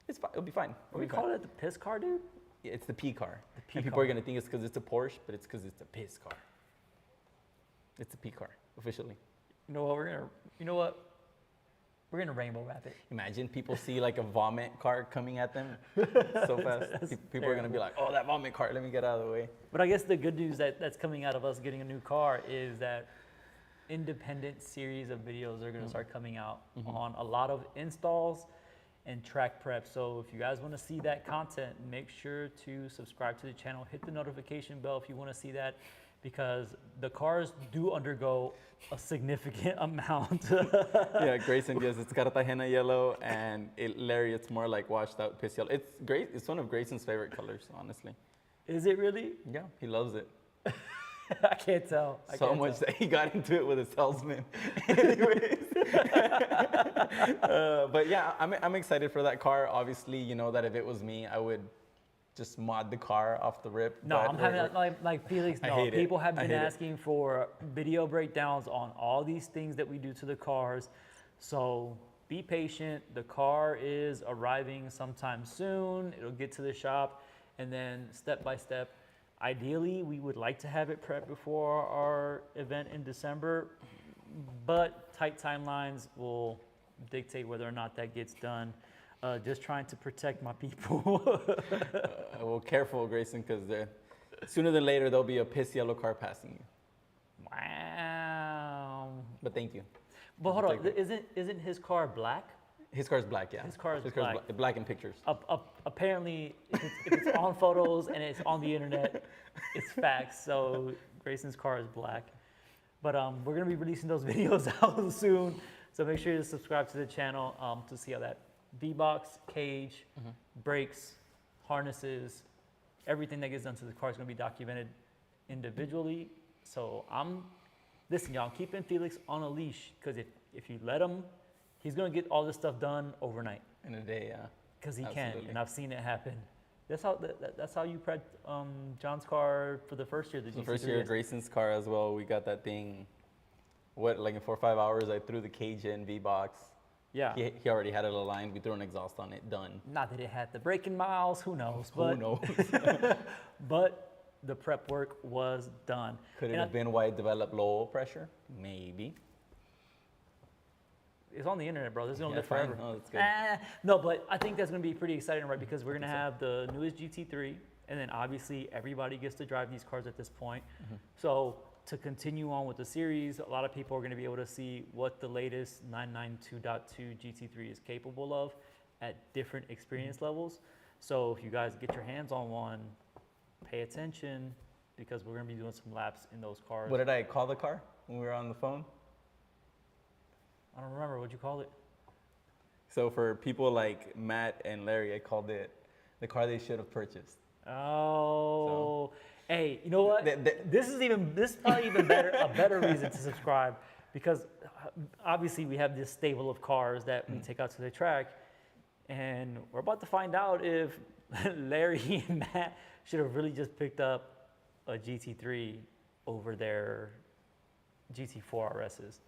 It's fine. It'll be fine. What we call it, the piss car, dude? Yeah, it's the P car. The P And people car. are gonna think it's because it's a Porsche, but it's because it's a piss car. It's a P car, officially. You know what? We're gonna rainbow wrap it. Imagine people see like a vomit car coming at them so fast. People are gonna be like, "Oh, that vomit car! Let me get out of the way." But I guess the good news that's coming out of us getting a new car is that independent series of videos are gonna start coming out on a lot of installs and track prep. So if you guys want to see that content, make sure to subscribe to the channel, hit the notification bell if you want to see that, because the cars do undergo a significant amount. Yeah, Grayson, yes, it's Cartagena yellow, and Larry, it's more like washed out piss yellow. It's great. It's one of Grayson's favorite colors, honestly. Is it really? Yeah, he loves it. I can't tell. So much that he got into it with a salesman. Anyways. But yeah, I'm excited for that car. Obviously, you know that if it was me, I would just mod the car off the rip. No, I'm having like Felix. No, people have been asking for video breakdowns on all these things that we do to the cars. So be patient. The car is arriving sometime soon. It'll get to the shop, and then step by step. Ideally, we would like to have it prepped before our event in December, but tight timelines will dictate whether or not that gets done. Just trying to protect my people. Well, careful, Grayson, because sooner than later there'll be a piss yellow car passing you. Wow. But thank you. But hold on, isn't his car black? His car's black, yeah. His car is black. Black in pictures. Apparently, if it's on photos and it's on the internet, it's facts. So Grayson's car is black. But we're gonna be releasing those videos out soon. So make sure to subscribe to the channel to see how that V-box, cage, brakes, harnesses, everything that gets done to the car is gonna be documented individually. So listen, y'all, I'm keeping Felix on a leash, because if you let him, he's gonna get all this stuff done overnight. In a day, yeah. Because he can, and I've seen it happen. That's how you prepped John's car for the first year. The first year of Grayson's car as well. We got that thing. Like in 4 or 5 hours, I threw the cage in, V-box. Yeah. He already had it aligned. We threw an exhaust on it. Done. Not that it had the braking miles. Who knows? Who knows? But the prep work was done. Could it have been why it developed low pressure? Maybe. It's on the internet, bro. This is gonna live fine. forever. No, that's good. No, but I think that's gonna be pretty exciting, right? Because we're gonna have the newest GT3, and then obviously everybody gets to drive these cars at this point. So to continue on with the series, a lot of people are gonna be able to see what the latest 992.2 GT3 is capable of at different experience levels. So if you guys get your hands on one, pay attention, because we're gonna be doing some laps in those cars. What did I call the car when we were on the phone? I don't remember. What'd you call it? So for people like Matt and Larry, I called it the car they should have purchased. Oh, hey, you know what? This is probably even better, a better reason to subscribe, because obviously we have this stable of cars that we take out to the track, and we're about to find out if Larry and Matt should have really just picked up a GT3 over their GT4 RSs.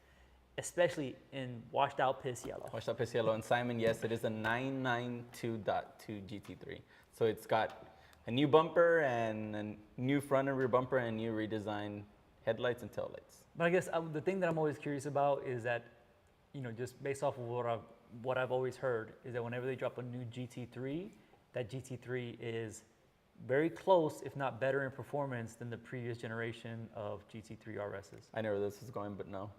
Especially in washed out piss yellow. Washed out piss yellow. And Simon, yes, it is a 992.2 GT3. So it's got a new bumper and a new front and rear bumper and new redesigned headlights and taillights. But I guess the thing that I'm always curious about is that, just based off of what I've always heard, is that whenever they drop a new GT3, that GT3 is very close, if not better in performance than the previous generation of GT3 RSs. I know where this is going, but no.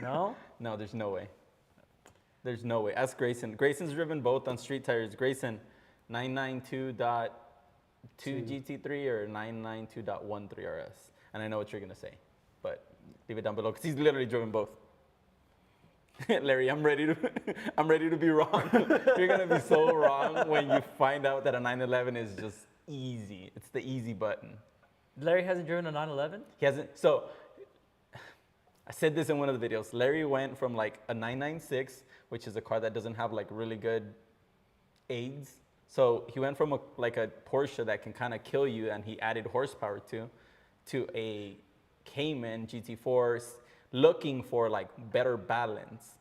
No? No, there's no way. There's no way. Ask Grayson. Grayson's driven both on street tires. Grayson, 992.2 GT3 or 992.13 RS. And I know what you're going to say, but leave it down below because he's literally driven both. Larry, I'm ready to be wrong. You're going to be so wrong when you find out that a 911 is just easy. It's the easy button. Larry hasn't driven a 911? He hasn't. So I said this in one of the videos. Larry went from like a 996, which is a car that doesn't have like really good aids. So he went from like a Porsche that can kind of kill you and he added horsepower to a Cayman GT4 looking for like better balance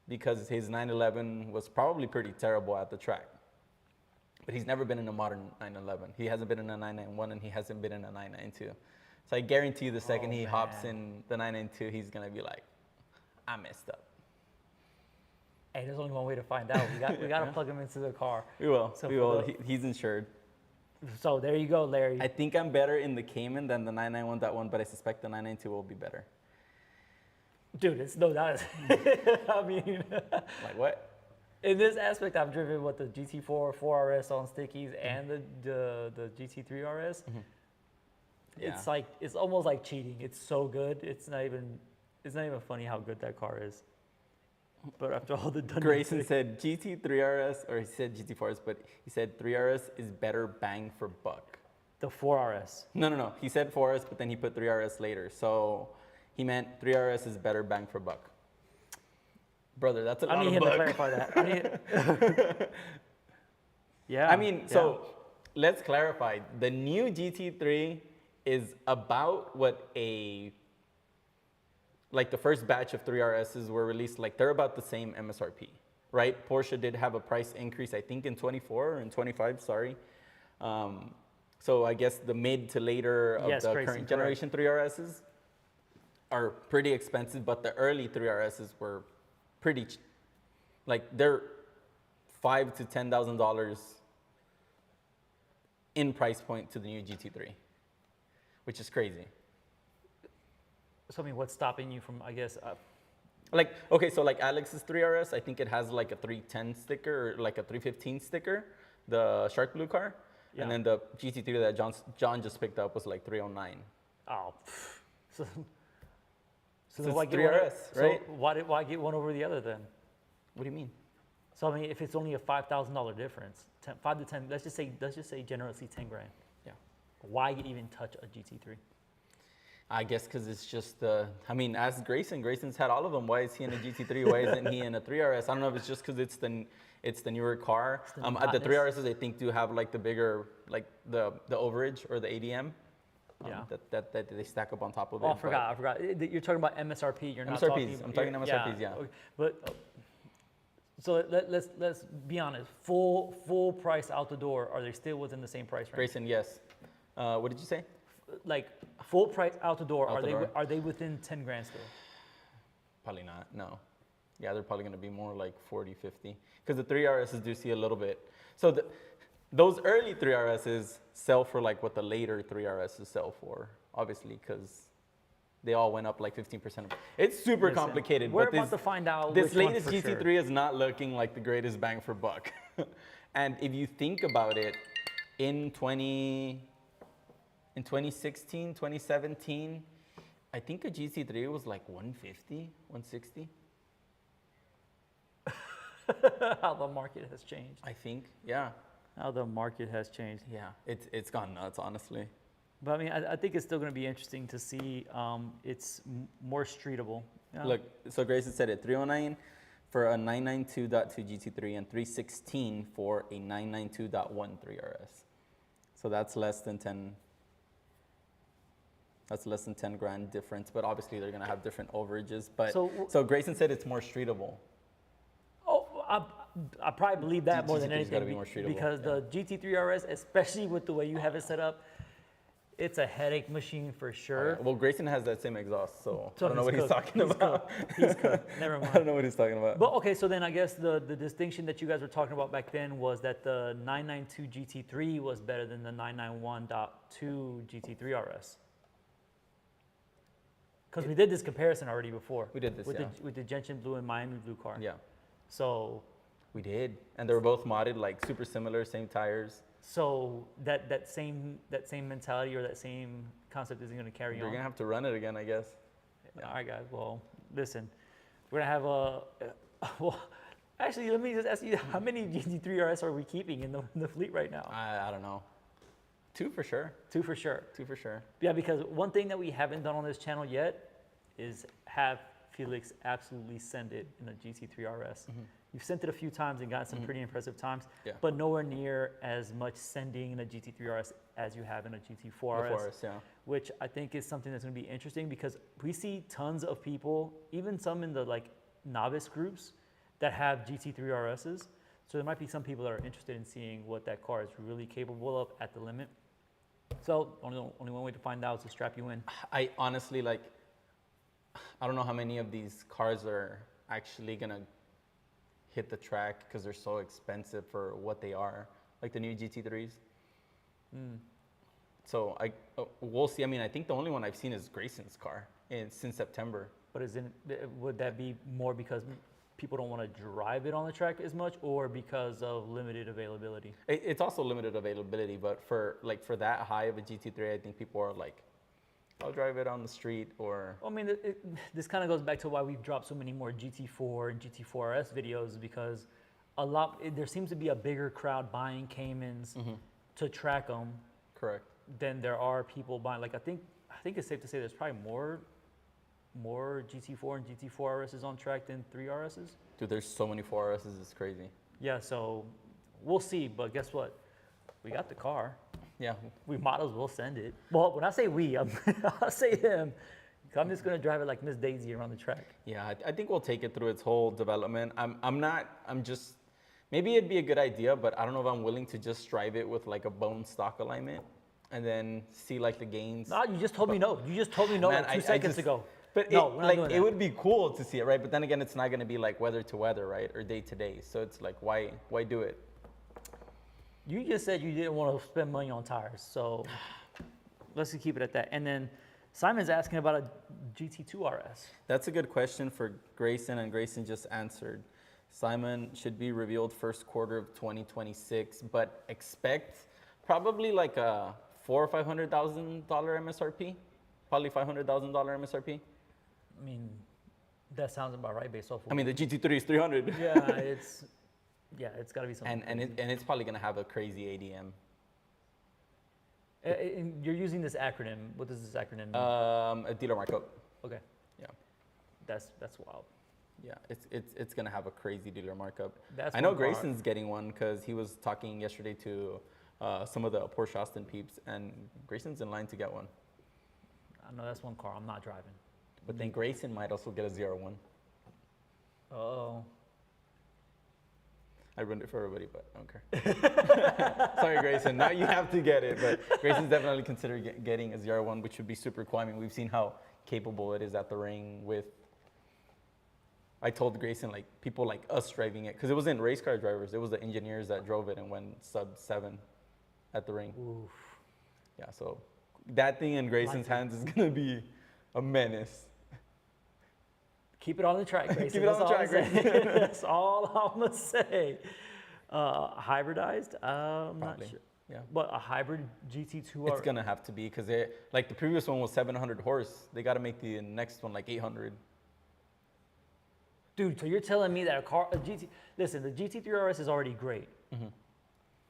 because his 911 was probably pretty terrible at the track. But he's never been in a modern 911. He hasn't been in a 991 and he hasn't been in a 992. So I guarantee you the second he hops in the 992, he's going to be like, I messed up. Hey, there's only one way to find out. We got to plug him into the car. We will. So we will. He's insured. So there you go, Larry. I think I'm better in the Cayman than the 991.1, but I suspect the 992 will be better. Dude, it's no doubt. I mean, like what? In this aspect, I've driven what the GT4 4RS on stickies and the GT3 RS. Mm-hmm. Yeah. It's almost like cheating. It's so good. It's not even funny how good that car is. But after all the done, Grayson said GT3 RS, or he said GT4RS, but he said 3RS is better bang for buck. The 4RS. No. He said 4RS, but then he put 3RS later. So he meant 3RS is better bang for buck. Brother, that's a lot of buck. I need him to clarify that. Yeah. I mean, so let's clarify. The new GT3 is about what like the first batch of 3RSs were released, like they're about the same MSRP, right? Porsche did have a price increase, I think in 24 or in 25, sorry. So I guess the mid to later of the current generation 3RSs are pretty expensive, but the early 3RSs were pretty, like they're $5,000 to $10,000 in price point to the new GT3, which is crazy. So I mean, what's stopping you from, I guess? Like, okay, so like Alex's 3RS, I think it has like a 310 sticker or like a 315 sticker, the shark blue car. Yeah. And then the GT3 that John just picked up was like 309. Oh, so why get 3RS, right? So why get one over the other then? What do you mean? So I mean, if it's only a $5,000 difference, 5 to 10, let's just say generously 10 grand. Yeah. Why even touch a GT3? I guess because it's just, I mean, ask Grayson. Grayson's had all of them. Why is he in a GT3? Why isn't he in a 3RS? I don't know if it's just because it's the newer car. The 3RSs, I think, do have like the bigger, like the overage or the ADM. Yeah. That they stack up on top of it. Oh, I forgot. You're talking about MSRP. You're not MSRPs. I'm talking MSRPs, yeah. Okay. But so let's be honest. Full price out the door. Are they still within the same price range? Grayson, yes. What did you say? Like full price out the door, are they within 10 grand still? Probably not, no. Yeah, they're probably gonna be more like 40, 50. Because the 3RSs do see a little bit. So those early 3RSs sell for like what the later 3RSs sell for, obviously, because they all went up like 15%. It's super complicated. We're about to find out this latest GT3 is not looking like the greatest bang for buck. And if you think about it, in 2016, 2017, I think a GT3 was like 150, 160. How the market has changed. I think, yeah. How the market has changed. Yeah, it's gone nuts, honestly. But I mean, I think it's still going to be interesting to see it's more streetable. Yeah. Look, so Grayson said it, 309 for a 992.2 GT3 and 316 for a 992.1 3RS. So that's less than 10. That's less than 10 grand difference, but obviously they're gonna have different overages. But so Grayson said it's more streetable. Oh, I probably believe that more than anything, be more streetable, because the GT3 RS, especially with the way you have it set up, it's a headache machine for sure. Well, Grayson has that same exhaust, so I don't know what he's talking about. He's cooked. Never mind. I don't know what he's talking about. But okay, so then I guess the distinction that you guys were talking about back then was that the 992 GT3 was better than the 991.2 GT3 RS. Because we did this comparison already before. We did this, with the Gentian Blue and Miami Blue car. Yeah. So. We did, and they were both modded, like super similar, same tires. So that same mentality or that same concept isn't going to carry on. You're gonna have to run it again, I guess. Yeah. All right, guys. Well, listen, we're gonna have a. Well, actually, let me just ask you: how many GT3 RS are we keeping in the fleet right now? I don't know. 2 for sure. 2 for sure. 2 for sure. Yeah, because one thing that we haven't done on this channel yet is have Felix absolutely send it in a GT3 RS. You've sent it a few times and gotten some pretty impressive times, Yeah. but nowhere near as much sending in a GT3 RS as you have in a GT4 RS. Before us, yeah. Which I think is something that's going to be interesting because we see tons of people, even some in the like novice groups, that have GT3 RSs. So there might be some people that are interested in seeing what that car is really capable of at the limit. So only one way to find out is to strap you in. I honestly like, I don't know how many of these cars are actually gonna hit the track because they're so expensive for what they are, like the new GT3s. So we'll see. I mean, I think the only one I've seen is Grayson's car since September. But would that be more because people don't want to drive it on the track as much, or because of limited availability? It's also limited availability, but for that high of a GT3, I think people are like, I'll drive it on the street or. I mean, this kind of goes back to why we've dropped so many more GT4 and GT4 RS videos, because there seems to be a bigger crowd buying Caymans to track them. Correct. Than there are people buying. Like I think it's safe to say there's probably more GT4 and GT4 RSs on track than 3 RSs. Dude, there's so many 4 RSs, it's crazy. Yeah, so we'll see. But guess what? We got the car. Yeah. We might as well send it. Well, when I say we, I'll say him. I'm just gonna drive it like Miss Daisy around the track. Yeah, I think we'll take it through its whole development. Maybe it'd be a good idea, but I don't know if I'm willing to just drive it with like a bone stock alignment and then see like the gains. No, you just told me no. You just told me no Man, like 2 seconds ago. But no, we're not doing it that. would be cool to see it, right? But then again, it's not gonna be like weather to weather, right? Or day to day. So it's like, why do it? You just said you didn't want to spend money on tires, so let's just keep it at that. And then Simon's asking about a GT2 RS. That's a good question for Grayson, and Grayson just answered. Simon should be revealed first quarter of 2026, but expect probably like a $400,000 or $500,000 MSRP, probably $500,000 MSRP. I mean, that sounds about right based off. I mean, the GT3 is 300. Yeah, it's got to be something. And it's probably gonna have a crazy ADM. And you're using this acronym. What does this acronym mean? A dealer markup. Okay. Yeah. That's wild. Yeah, it's gonna have a crazy dealer markup. That's I know one car. Grayson's getting one because he was talking yesterday to some of the Porsche Austin peeps, and Grayson's in line to get one. I know that's one car I'm not driving. But then Grayson might also get a 01. Oh. I ruined it for everybody, but I don't care. Sorry, Grayson. Now you have to get it, but Grayson's definitely considering getting a 01, which would be super cool. I mean, we've seen how capable it is at the ring with. I told Grayson, like, people like us driving it, because it wasn't race car drivers, it was the engineers that drove it and went sub-7 at the ring. Oof. Yeah, so that thing in Grayson's hands is going to be a menace. Keep it on the track, Grayson. Keep it on the track, Grayson. That's all I'm going to say. Hybridized? I'm not Probably. sure. Yeah. But a hybrid GT2 It's going to have to be, because like the previous one was 700 horse. They got to make the next one like 800. Dude, so you're telling me that listen, the GT3 RS is already great. Mm-hmm.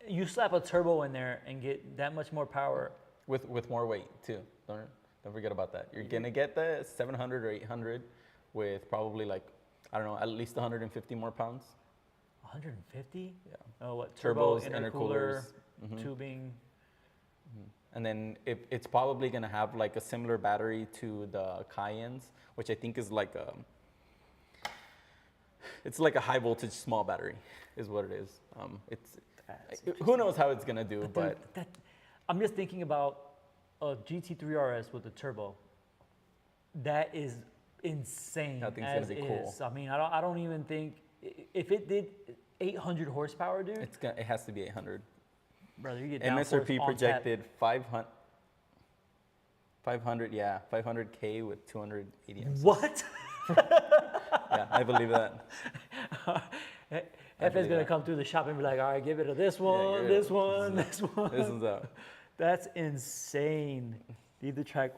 You slap a turbo in there and get that much more power. With more weight, too. Don't forget about that. You're going to get the 700 or 800 with probably like, I don't know, at least 150 more pounds. 150? Yeah. Oh, what? Turbo, Turbos, intercooler, intercoolers, tubing. And then it's probably going to have like a similar battery to the Cayennes, which I think is like it's like a high voltage small battery is what it is. Who knows how it's going to do, but I'm just thinking about a GT3 RS with a turbo. That is insane. That thing's going to be cool. I mean, I don't even think, if it did 800 horsepower, dude. It has to be 800. Brother, you get MSRP projected 500, yeah, 500K with 200 ADMs. What? Yeah, I believe that. FA's going to come through the shop and be like, all right, give it to this one, this one, this one. This one's out. That's insane. Leave the track.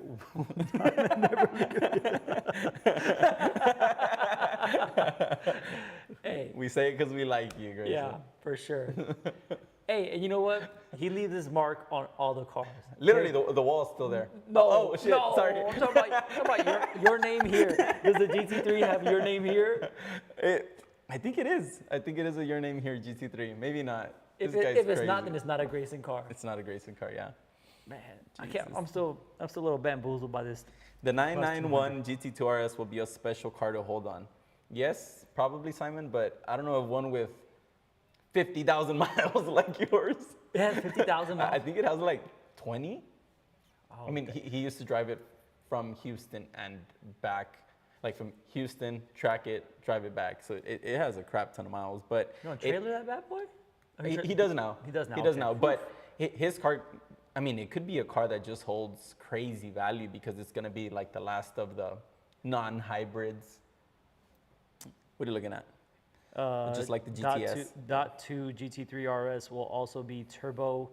Hey. We say it because we like you, Grayson. Yeah, for sure. Hey, and you know what? He leaves his mark on all the cars. Literally, the wall is still there. No, Oh, shit, no, sorry. I'm talking about your name here. Does the GT3 have your name here? I think it is. I think it is a Your Name Here GT3. Maybe not. If This guy's it's crazy. not, then it's not a Grayson car. It's not a Grayson car, yeah. Man, I can't. I'm still a little bamboozled by this. The 991 GT2 RS will be a special car to hold on. Yes, probably, Simon, but I don't know if one with 50,000 miles like yours. It has 50,000 miles. I think it has like 20. Oh, I mean, okay. he used to drive it from Houston and back, like from Houston, track it, drive it back. So it has a crap ton of miles. But You want to trailer that bad boy? he does now. He does now. He does okay. now. But his car, I mean, it could be a car that just holds crazy value because it's going to be like the last of the non-hybrids. What are you looking at? Just like the GTS. .2 GT3 RS will also be turbo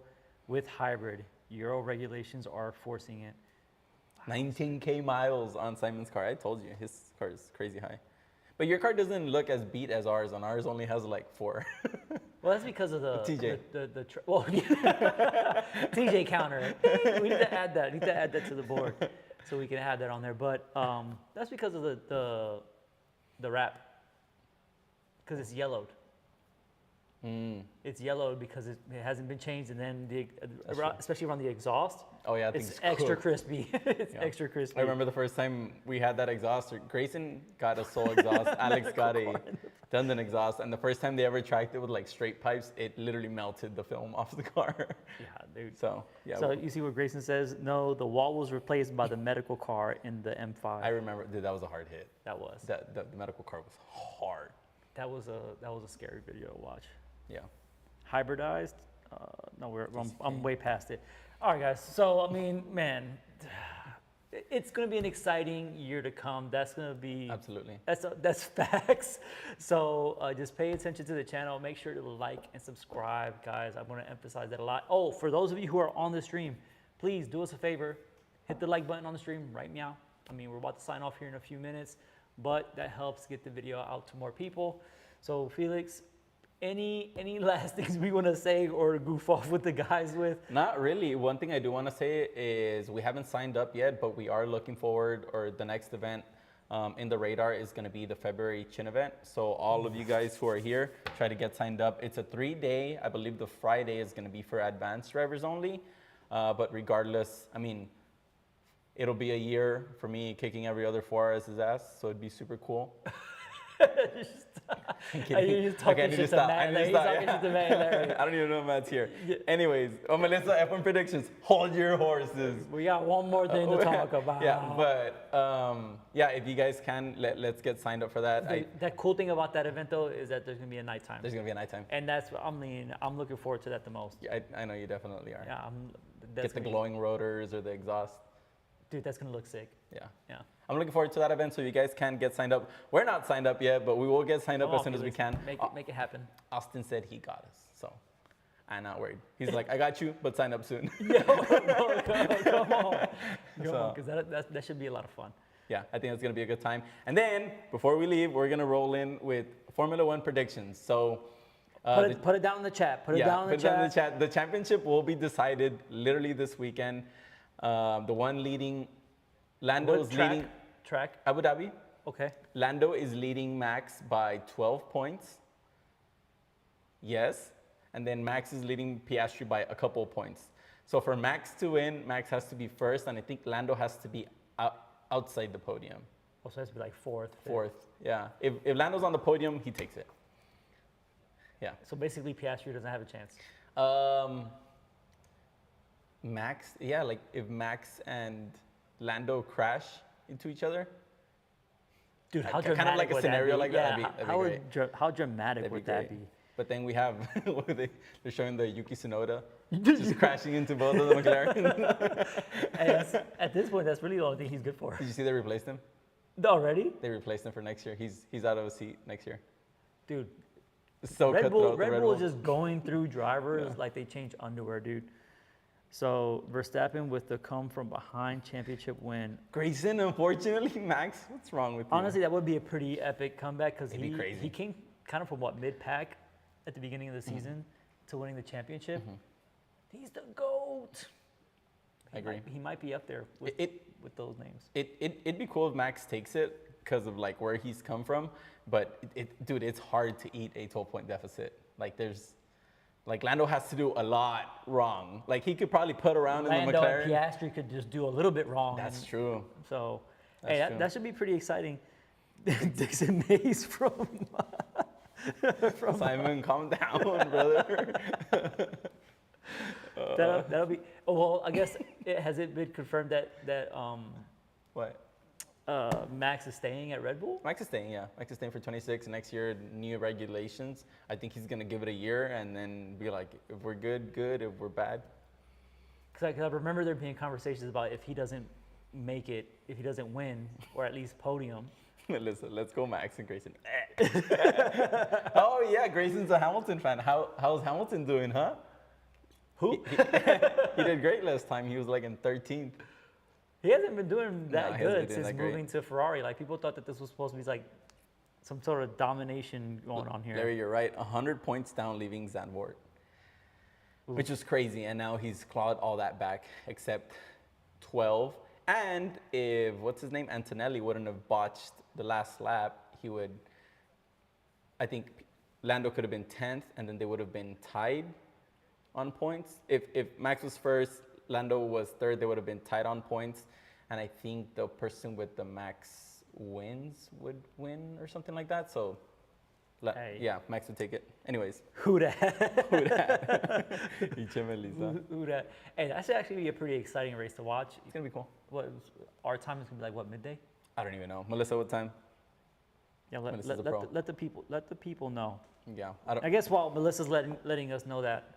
with hybrid. Euro regulations are forcing it. 19K miles on Simon's car. I told you, his car is crazy high. But your car doesn't look as beat as ours, and ours only has like 4. Well, that's because of the TJ. Well, yeah. TJ counter. We need to add that. We need to add that to the board so we can add that on there. But that's because of the wrap. Because it's yellowed. It's yellowed because it hasn't been changed, and then especially around the exhaust. Oh yeah, I think it's extra cooked. Crispy. It's extra crispy. I remember the first time we had that exhaust. Grayson got a Soul exhaust. Alex got a Dundon exhaust, and the first time they ever tracked it with like straight pipes, it literally melted the film off the car. Yeah, dude. So yeah. So you see what Grayson says? No, the wall was replaced by the medical car in the M5. I remember, dude, that was a hard hit. That was. The medical car was hard. That was a scary video to watch. Yeah. Hybridized? No, I'm way past it. All right, guys. So I mean, man, it's going to be an exciting year to come. That's going to be Absolutely. That's facts. So just pay attention to the channel. Make sure to like and subscribe, guys. I want to emphasize that a lot. Oh, for those of you who are on the stream, please do us a favor. Hit the like button on the stream right now. I mean, we're about to sign off here in a few minutes, but that helps get the video out to more people. So Felix, any last things we want to say or goof off with the guys with? Not really. One thing I do want to say is we haven't signed up yet, but we are looking forward, or the next event in the radar is going to be the February Chin event. So all of you guys who are here, try to get signed up. It's a 3-day. I believe the Friday is going to be for advanced drivers only. But regardless, I mean, it'll be a year for me kicking every other 4Rs's ass, so it'd be super cool. You're just talking shit to Matt. He's talking shit to Matt. I don't even know if Matt's here. Anyways, Melissa, F1 predictions. Hold your horses. We got one more thing to talk about. Yeah, but yeah, if you guys can, let's get signed up for that. That cool thing about that event though is that there's gonna be a nighttime. There's gonna be a nighttime. And that's, I mean, I'm looking forward to that the most. Yeah, I know you definitely are. Yeah, Get the glowing rotors or the exhaust. Dude, that's gonna look sick. Yeah. Yeah. I'm looking forward to that event, so you guys can get signed up. We're not signed up yet, but we will get signed up as soon as we can. Make it happen. Austin said he got us, so I'm not worried. He's like, I got you, but sign up soon. Yo, come on. Because that should be a lot of fun. Yeah, I think it's going to be a good time. And then, before we leave, we're going to roll in with Formula One predictions. So put it down in the chat. Put it down in the chat. The championship will be decided literally this weekend. The one leading, Lando is leading. Track? Abu Dhabi. Okay. Lando is leading Max by 12 points. Yes. And then Max is leading Piastri by a couple of points. So for Max to win, Max has to be first, and I think Lando has to be outside the podium. Oh, so it has to be like fourth. Fourth, yeah. If Lando's on the podium, he takes it. Yeah. So basically, Piastri doesn't have a chance. Max, yeah, like if Max and Lando crash into each other. Dude, how dramatic kind of like a scenario like that. Yeah, that'd be great. How dramatic would that be? But then we have, they're showing the Yuki Tsunoda just crashing into both of the McLaren. At this point, that's really the only thing he's good for. Did you see they replaced him? Already? They replaced him for next year. He's out of a seat next year. Dude, so Red Bull is just going through drivers like they change underwear, dude. So Verstappen with the come from behind championship win. Grayson, unfortunately, Max, what's wrong with you? Honestly, that would be a pretty epic comeback because crazy. He came kind of from what, mid-pack at the beginning of the season to winning the championship. He's the GOAT. I agree. He might be up there with, with those names. It'd be cool if Max takes it because of like where he's come from. But dude, it's hard to eat a 12-point deficit. Like Lando has to do a lot wrong. Like he could probably put around in the McLaren. Lando and Piastri could just do a little bit wrong. That's true. So, That's true. That should be pretty exciting. Dixon Mays from Simon, calm down, brother. That'll be. Oh, well, I guess has it been confirmed that What? Max is staying at Red Bull? Max is staying, yeah. Max is staying for 26. Next year, new regulations. I think he's going to give it a year and then be like, if we're good, good. If we're bad. Because I remember there being conversations about if he doesn't make it, if he doesn't win, or at least podium. Listen, let's go Max and Grayson. Oh, yeah, Grayson's a Hamilton fan. How's Hamilton doing, huh? Who? He did great last time. He was like in 13th. He hasn't been doing that good since that moving to Ferrari. Like, people thought that this was supposed to be like some sort of domination going on here. Larry, you're right. 100 points down leaving Zandvoort, which is crazy. And now he's clawed all that back except 12. And if, what's his name, Antonelli wouldn't have botched the last lap, he would, I think Lando could have been 10th and then they would have been tied on points. If Max was first, Lando was third, they would have been tied on points. And I think the person with the max wins would win or something like that. So, Hey. yeah, Max would take it. Anyways. Who dat? Who dat? Who dat? Hey, that should actually be a pretty exciting race to watch. It's going to be cool. What, our time is going to be like, what, midday? I don't even know. Melissa, what time? Yeah, let the people know. Yeah. I guess while Melissa's letting us know that,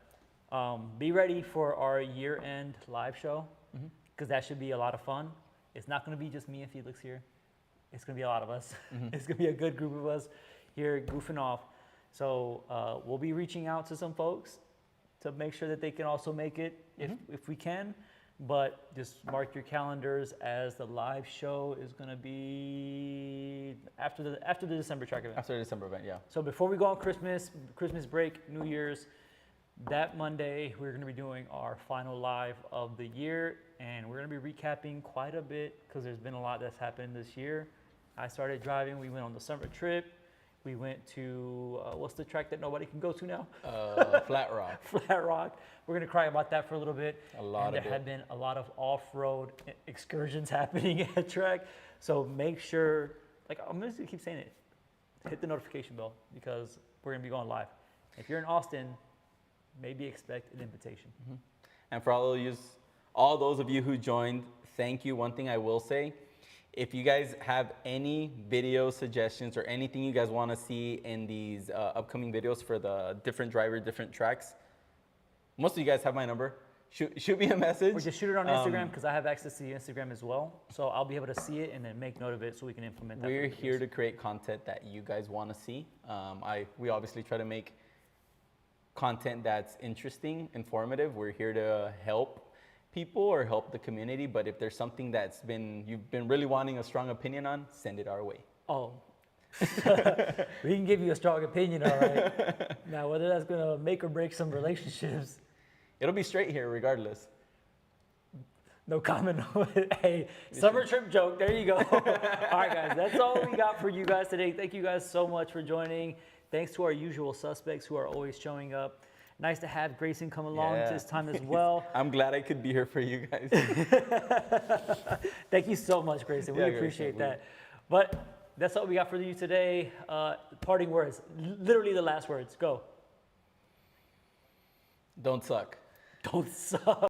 be ready for our year-end live show, because that should be a lot of fun. It's not going to be just me and Felix here. It's going to be a lot of us. It's going to be a good group of us here goofing off. So we'll be reaching out to some folks to make sure that they can also make it if we can. But just mark your calendars as the live show is going to be after the December track event. After the December event, yeah. So before we go on Christmas break, New Year's, that Monday, we're going to be doing our final live of the year, and we're going to be recapping quite a bit because there's been a lot that's happened this year. I started driving. We went on the summer trip. We went to, what's the track that nobody can go to now? Flat Rock. Flat Rock. We're going to cry about that for a little bit. There have been a lot of off-road excursions happening at track. So make sure, like I'm going to keep saying it, hit the notification bell because we're going to be going live. If you're in Austin, maybe expect an invitation. And for all those of you who joined, thank you. One thing I will say, if you guys have any video suggestions or anything you guys want to see in these upcoming videos for the different drivers, different tracks, most of you guys have my number. Shoot me a message. Or just shoot it on Instagram because I have access to the Instagram as well. So I'll be able to see it and then make note of it so we can implement that. We're here to create content that you guys want to see. We obviously try to make content that's interesting, informative. We're here to help people or help the community, but if there's something you've been really wanting a strong opinion on, send it our way. Oh, we can give you a strong opinion, all right. Now, whether that's going to make or break some relationships, it'll be straight here regardless. No comment on it. Hey, summer trip joke. There you go. All right, guys, that's all we got for you guys today. Thank you guys so much for joining. Thanks to our usual suspects who are always showing up. Nice to have Grayson come along this time as well. I'm glad I could be here for you guys. Thank you so much, Grayson. We appreciate that. But that's all we got for you today. Parting words, literally the last words. Go. Don't suck. Don't suck.